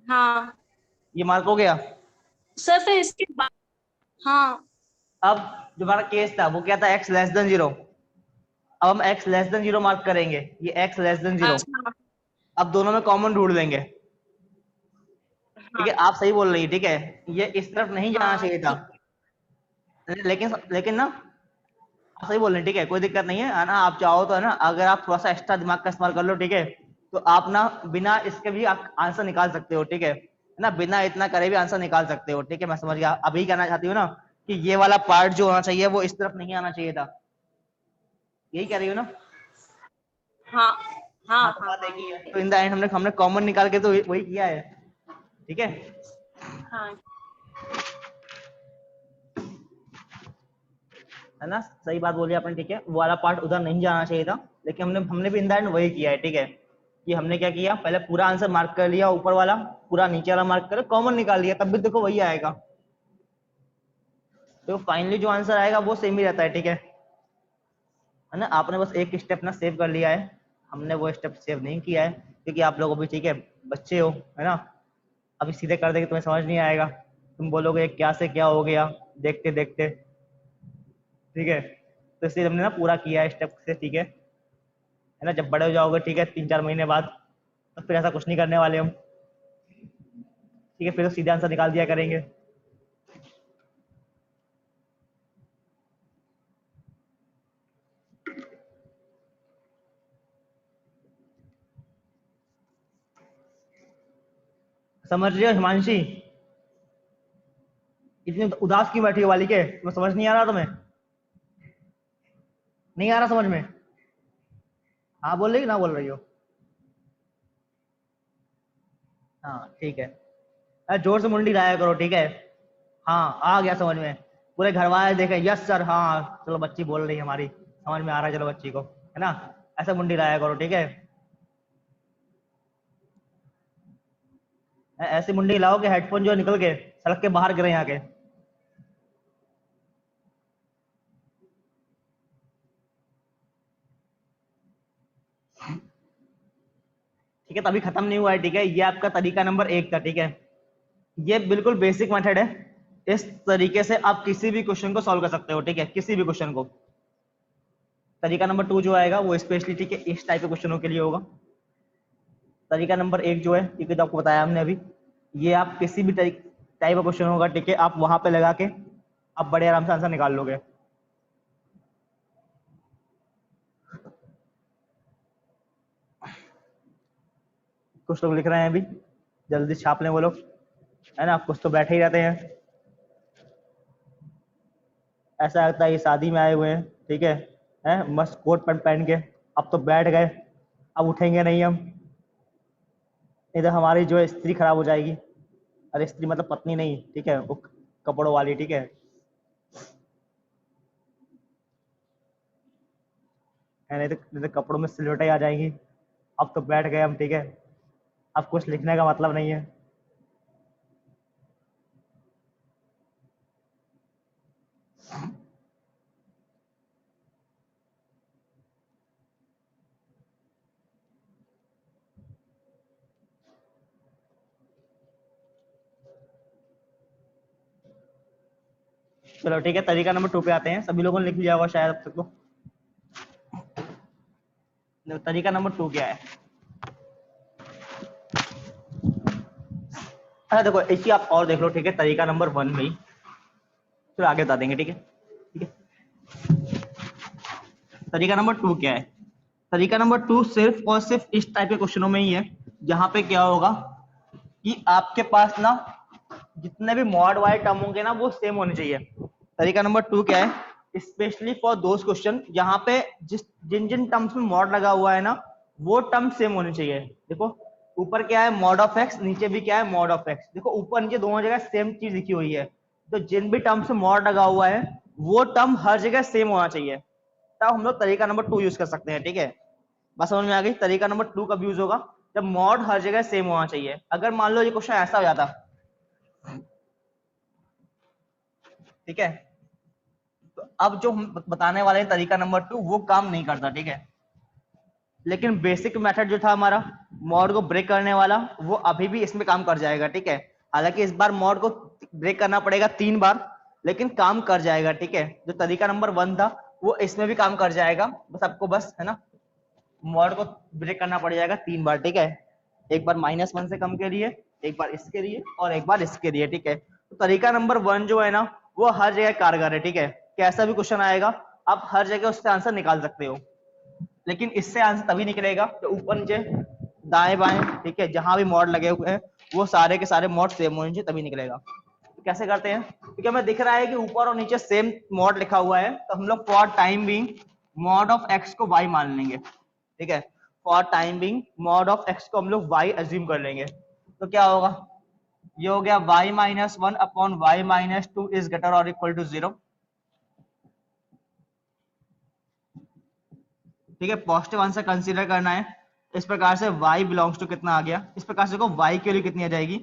हाँ ये मार्क हो गया। सर फिर इसके बाद हाँ अब जो हमारा केस था वो क्या था? x<0। अब हम x<0 मार्क करेंगे, ये x<0। अच्छा अब दोनों में कॉमन ढूंढ लेंगे, ठीक है? आप सही बोल रही है, ठीक है, ये इस तरफ नहीं जाना हाँ चाहिए था, लेकिन ना आप सही बोल रहे हैं, ठीक है, कोई दिक्कत नहीं है ना। आप चाहो तो है ना, अगर आप थोड़ा सा एक्स्ट्रा दिमाग का इस्तेमाल कर लो, ठीक है, तो आप ना बिना इसके भी आप आंसर निकाल सकते हो, ठीक है ना? बिना इतना करे भी आंसर निकाल सकते हो, ठीक है? मैं समझ गया। अभी कहना चाहती हूँ ना कि ये वाला पार्ट जो होना चाहिए वो इस तरफ नहीं आना चाहिए था, यही कह रही हो ना? हाँ हाँ हाँ तो बात एक ही है। तो इन द एंड हमने कॉमन निकाल के तो वही किया है, ठीक है? हाँ है ना, सही बात बोली आपने, ठीक है, वो वाला पार्ट उधर नहीं जाना चाहिए था, लेकिन हमने भी इन द एंड वही किया है, ठीक है? कि हमने क्या किया, पहले पूरा आंसर मार्क कर लिया, ऊपर वाला पूरा, नीचे वाला मार्क कर, कॉमन निकाल लिया, तब भी देखो वही आएगा। तो फाइनली जो आंसर आएगा वो सेम ही रहता है, ठीक है ना? आपने बस एक स्टेप ना सेव कर लिया है, हमने वो स्टेप सेव नहीं किया है, क्योंकि आप लोग अभी, ठीक है, बच्चे हो, है ना? अभी सीधे कर देंगे तुम्हें समझ नहीं आएगा, तुम बोलोगे क्या से क्या हो गया देखते देखते, ठीक है? तो इसलिए हमने ना पूरा किया है स्टेप से, ठीक है ना? जब बड़े हो जाओगे, ठीक है, 3-4 महीने बाद, तो फिर ऐसा कुछ नहीं करने वाले हम, ठीक है, फिर तो सीधे आंसर निकाल दिया करेंगे। समझ रही हो हिमांशी? इतनी उदास क्यों बैठी हो वाली के? तुम्हें समझ नहीं आ रहा? तुम्हें नहीं आ रहा समझ में? हाँ बोल रही हो ना बोल रही हो? हाँ ठीक है, अरे जोर से मुंडी लाया करो, ठीक है। हाँ आ गया समझ में, पूरे घर वाले देखे यस सर, हाँ चलो बच्ची बोल रही है हमारी, समझ में आ रहा है, चलो बच्ची को, है ना, ऐसे मुंडी लाया करो, ठीक है। ऐसी मुंडी लाओ कि हेडफोन जो निकल के सड़क के बाहर गिरे यहाँ के। ठीक है, तभी खत्म नहीं हुआ है, ठीक है। ये आपका तरीका नंबर 1 था, ठीक है। ये बिल्कुल बेसिक मेथड है, इस तरीके से आप किसी भी क्वेश्चन को सॉल्व कर सकते हो, ठीक है, किसी भी क्वेश्चन को। तरीका नंबर 2 जो आएगा वो स्पेशली, ठीक है, इस टाइप के क्वेश्चनों के लिए होगा। तरीका नंबर 1 जो है, ठीक है, जो आपको बताया हमने अभी, ये आप किसी भी टाइप का क्वेश्चन होगा, ठीक है, आप वहां पे लगा के आप बड़े आराम से आंसर निकाल लोगे। कुछ लोग लिख रहे हैं अभी, जल्दी छाप लें वो लोग, है ना, कुछ तो बैठे ही रहते हैं। ऐसा लगता है ये शादी में आए हुए हैं, ठीक है, मस्त कोट पैंट पहन के, अब तो बैठ गए, अब उठेंगे नहीं हम, इधर हमारी जो है स्त्री खराब हो जाएगी। अरे स्त्री मतलब पत्नी नहीं, ठीक है, वो कपड़ों वाली, ठीक है, नहीं तो कपड़ों में सिलवटें आ जाएंगी। अब तो बैठ गए हम, ठीक है, अब कुछ लिखने का मतलब नहीं है। चलो ठीक है, तरीका नंबर 2 पे आते हैं। सभी लोगों ने लिख लिया होगा शायद अब तक तो। तरीका नंबर 2 क्या है? अच्छा देखो, इसी आप और देख लो, ठीक है, तरीका नंबर 1 में ही, फिर आगे बता देंगे, ठीक है, ठीक है। तरीका नंबर 2 क्या है? तरीका नंबर 2 सिर्फ और सिर्फ इस टाइप के क्वेश्चनों में ही है, जहां पे क्या होगा कि आपके पास ना जितने भी मॉड वाले टर्म होंगे ना वो सेम होने चाहिए। तरीका नंबर 2 क्या है? स्पेशली फॉर दोज क्वेश्चन जहां पे जिन जिन टर्म्स में मॉड लगा हुआ है ना वो टर्म सेम होने चाहिए। देखो ऊपर क्या है, मॉड ऑफ एक्स, नीचे भी क्या है, मॉड ऑफ एक्स। देखो ऊपर नीचे दोनों जगह सेम चीज लिखी हुई है, तो जिन भी टर्म से मॉड लगा हुआ है वो टर्म हर जगह सेम होना चाहिए, तब हम लोग तरीका नंबर 2 यूज कर सकते हैं, ठीक है। बस समझ में आ गई? तरीका नंबर 2 कब यूज होगा? जब मॉड हर जगह सेम होना चाहिए। अगर मान लो ये क्वेश्चन ऐसा हो जाता, ठीक है, तो अब जो हम बताने वाले हैं तरीका नंबर 2 वो काम नहीं करता, ठीक है। लेकिन बेसिक मेथड जो था हमारा मॉड को ब्रेक करने वाला, वो अभी भी इसमें काम कर जाएगा, ठीक है। हालांकि इस बार मॉड को ब्रेक करना पड़ेगा 3 बार, लेकिन काम कर जाएगा, ठीक है। जो तरीका नंबर 1 था वो इसमें भी काम कर जाएगा, बस आपको बस है ना मॉड को ब्रेक करना पड़ जाएगा 3 बार, ठीक है। एक बार -1 से कम के लिए, एक बार इसके लिए और एक बार इसके लिए, ठीक है। तो तरीका नंबर 1 जो है ना वो हर जगह कारगर है, ठीक है। कैसा भी क्वेश्चन आएगा आप हर जगह उससे आंसर निकाल सकते हो, लेकिन इससे आंसर तभी निकलेगा तो ऊपर नीचे दाएं बाएं, ठीक है, जहां भी मॉड लगे हुए हैं वो सारे के सारे मॉड सेम होने चाहिए तभी निकलेगा। तो कैसे करते हैं? ठीक है, हमें दिख रहा है कि ऊपर और नीचे सेम मॉड लिखा हुआ है, तो हम लोग for time being mod of x को y मान लेंगे, ठीक है। For time being mod of x को हम लोग y अज्यूम कर लेंगे, तो क्या होगा, ये हो गया y-1 upon y-2 is greater और इक्वल टू 0, ठीक है। पॉजिटिव आंसर कंसीडर करना है। इस प्रकार से y बिलोंग्स टू कितना आ गया, इस प्रकार से देखो y की वैल्यू कितनी आ जाएगी,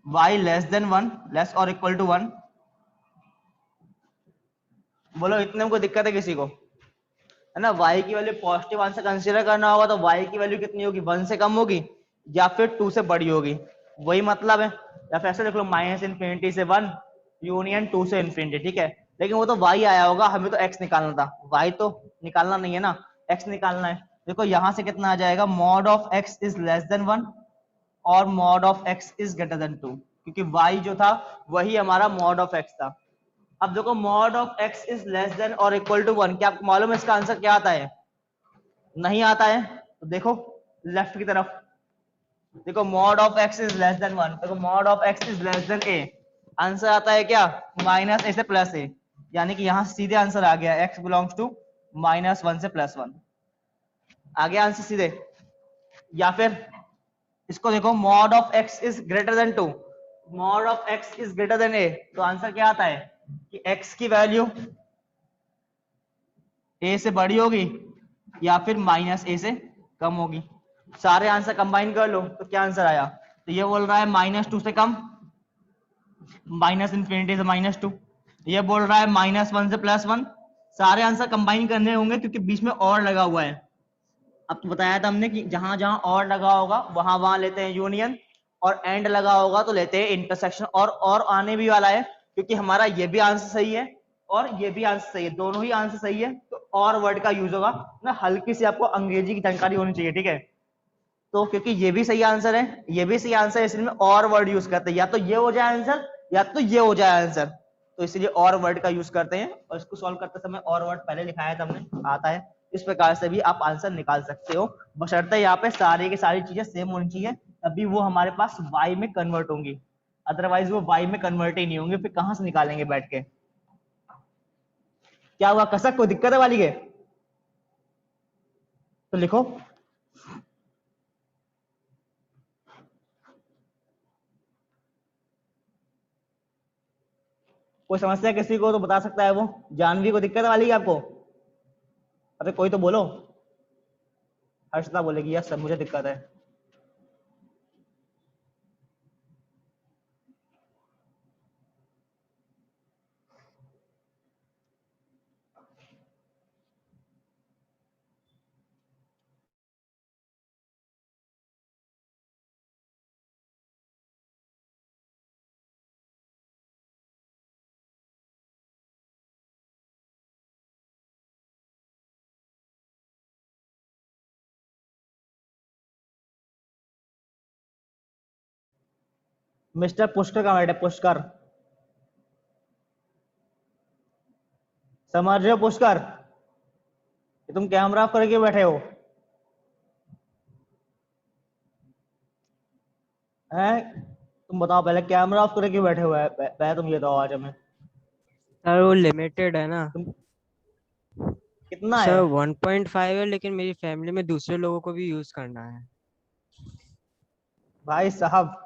y लेस देन 1 लेस और इक्वल टू 1। बोलो इतने में कोई दिक्कत है किसी को? है ना, y की वैल्यू पॉजिटिव आंसर कंसीडर करना होगा तो y की वैल्यू कितनी होगी, 1 से कम होगी या फिर 2 से बड़ी होगी, वही मतलब है। या फिर ऐसे देख लो -∞ से 1 यूनियन 2 से इन्फिनिटी, ठीक है। लेकिन वो तो y आया होगा, हमें तो x निकालना था, y तो निकालना नहीं है ना, x निकालना है। देखो यहां से कितना आ जाएगा, mod of x is less than 1 और mod of x is greater than 2, क्योंकि y जो था वही हमारा मॉड ऑफ x था। अब देखो mod of x is less than और इक्वल टू 1, क्या आपको मालूम है इसका आंसर क्या आता है? नहीं आता है तो देखो लेफ्ट की तरफ, देखो mod of x is less than 1, देखो mod of x is less than a, answer आता है क्या? माइनस a से प्लस a, यानी कि यहां सीधे आंसर आ गया x बिलोंग्स टू -1 से +1, आ गया आंसर सीधे। या फिर इसको देखो mod of x is greater than 2, mod of x is greater than a, तो आंसर क्या आता है कि x की वैल्यू a से बड़ी होगी या फिर -a से कम होगी। सारे आंसर कंबाइन कर लो तो क्या आंसर आया? तो ये बोल रहा है -2 से कम, -∞ से -2, ये बोल रहा है -1 से +1। सारे आंसर कंबाइन करने होंगे क्योंकि बीच में और लगा हुआ है। अब तो बताया था हमने कि जहां जहां और लगा होगा वहां वहां लेते हैं यूनियन, और एंड लगा होगा तो लेते हैं इंटरसेक्शन। और आने भी वाला है क्योंकि हमारा ये भी आंसर सही है और ये भी आंसर सही है, दोनों ही आंसर सही है, तो और वर्ड का यूज होगा ना। हल्की सी आपको अंग्रेजी की जानकारी होनी चाहिए, ठीक है। तो क्योंकि ये भी सही आंसर है, ये भी सही आंसर है, इसलिए में और वर्ड यूज करते हैं, या तो ये हो जाए आंसर या तो ये हो जाए आंसर, तो इसलिए और वर्ड का यूज करते हैं। और इसको सॉल्व करते समय और वर्ड पहले लिखाया था हमने, आता है। इस प्रकार से भी आप आंसर निकाल सकते हो, बशर्ते यहाँ पे सारी की सारी चीजें सेम होनी चाहिए, तभी वो हमारे पास y में कन्वर्ट होंगी, अदरवाइज वो y में कन्वर्ट ही नहीं होंगे, फिर कहां से निकालेंगे बैठ के? क्या हुआ कसक, कोई दिक्कत है वाली के? तो लिखो। कोई समस्या किसी को तो बता सकता है वो। जानवी को दिक्कत वाली है आपको? अरे कोई तो बोलो। हर्षिता बोलेगी यस सर मुझे दिक्कत है। मिस्टर पुष्कर का बैठे, पुष्कर समझ रहे हो? पुष्कर ये तुम कैमरा ऑफ करके बैठे हो हैं? तुम बताओ पहले, कैमरा ऑफ करके बैठे हुए है पहले तुम ये बताओ आज हमें। सर वो लिमिटेड है ना। तुम कितना है? सर 1.5 है, लेकिन मेरी फैमिली में दूसरे लोगों को भी यूज करना है। भाई साहब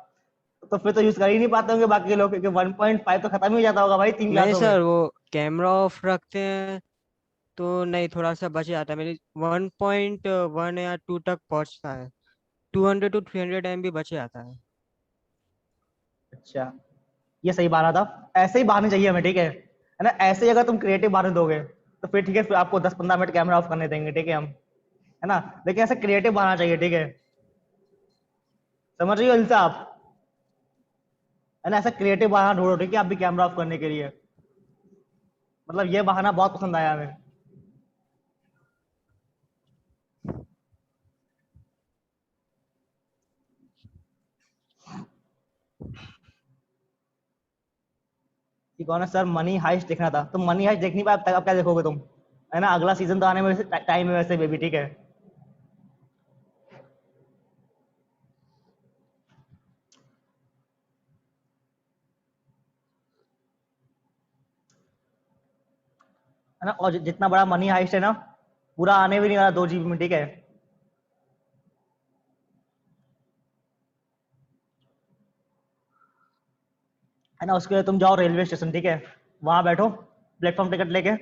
तो फिर तो यूज कर ही नहीं पाते होंगे बाकी लोग, क्योंकि 1.5 तो खत्म ही हो जाता होगा भाई 3 नहीं क्लासों में। सर, वो कैमरा ऑफ रखते हैं तो नहीं, थोड़ा सा बच जाता है। मेरी 1.1 या 2 तक पहुंचता है, 200 to 300 MB बच जाता है। अच्छा ये सही बहाना था, ऐसे ही बहाने चाहिए हमें, ठीक है ना? ऐसे ही अगर तुम क्रिएटिव बहाने दोगे तो फिर ठीक है, फिर आपको 10-15 मिनट कैमरा ऑफ करने देंगे, ठीक है हम, है ना? लेकिन ऐसे क्रिएटिव बहाना चाहिए, ठीक है? समझ रही हो इल्सा आप? है ना? ऐसा क्रिएटिव बहाना ढूंढो, ठीक है, आप भी कैमरा ऑफ करने के लिए। मतलब ये बहाना बहुत पसंद आया हमें। कि कौन है सर? मनी हाइस्ट देखना था, तुम मनी हाइस्ट देख नहीं पाए अब तक, अब क्या देखोगे तुम? है ना? अगला सीजन तो आने में टाइम है वैसे बेबी, ठीक है? है ना? और जितना बड़ा मनी हाइस्ट है ना, पूरा आने भी नहीं वाला 2 GB में, ठीक है? है ना? उसके लिए तुम जाओ रेलवे स्टेशन, ठीक है, वहां बैठो प्लेटफॉर्म टिकट लेके,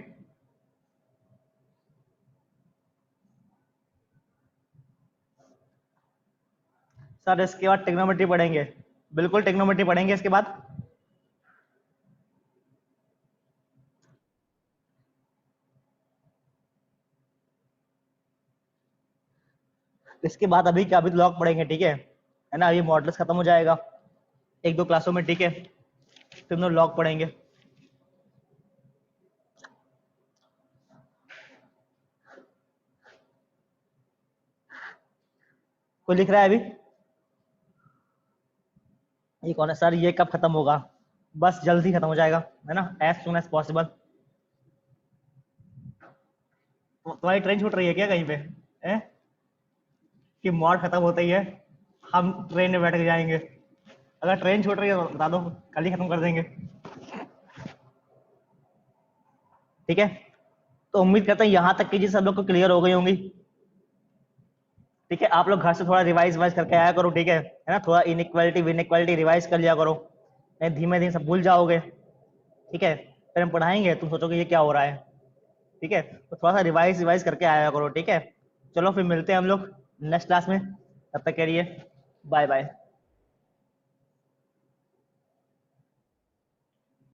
सर इसके बाद टेक्नोमेट्री पढ़ेंगे, बिल्कुल टेक्नोमेट्री पढ़ेंगे इसके बाद। इसके बाद अभी क्या, अभी तो लॉग पढ़ेंगे, ठीक है ना? ये मॉडल्स खत्म हो जाएगा 1-2 क्लासों में, ठीक है? फिर हम लोग लॉग पढ़ेंगे। कोई लिख रहा है अभी? एक और है, सर ये कब खत्म होगा? बस जल्दी खत्म हो जाएगा, है ना, एज सुन एज पॉसिबल। तुम्हारी ट्रेन छूट रही है क्या कहीं पे है? कि मॉड खत्म होता ही है हम ट्रेन में बैठ के जाएंगे? अगर ट्रेन छूट रही है तो बता दो, कल ही खत्म कर देंगे। ठीक है, तो उम्मीद करते हैं यहाँ तक की चीज सब लोग को क्लियर हो गई होंगी। ठीक है, आप लोग घर से थोड़ा रिवाइज करके आया करो, ठीक है ना, थोड़ा इनइक्वालिटी विनइक्वालिटी रिवाइज कर लिया करो, नहीं धीमे धीमे सब भूल जाओगे। ठीक है, फिर हम पढ़ाएंगे तुम सोचोगे ये क्या हो रहा है। ठीक है, तो थोड़ा सा रिवाइज करके आया करो। ठीक है, चलो फिर मिलते हैं हम लोग नेक्स्ट क्लास में, तब तक के लिए बाय बाय।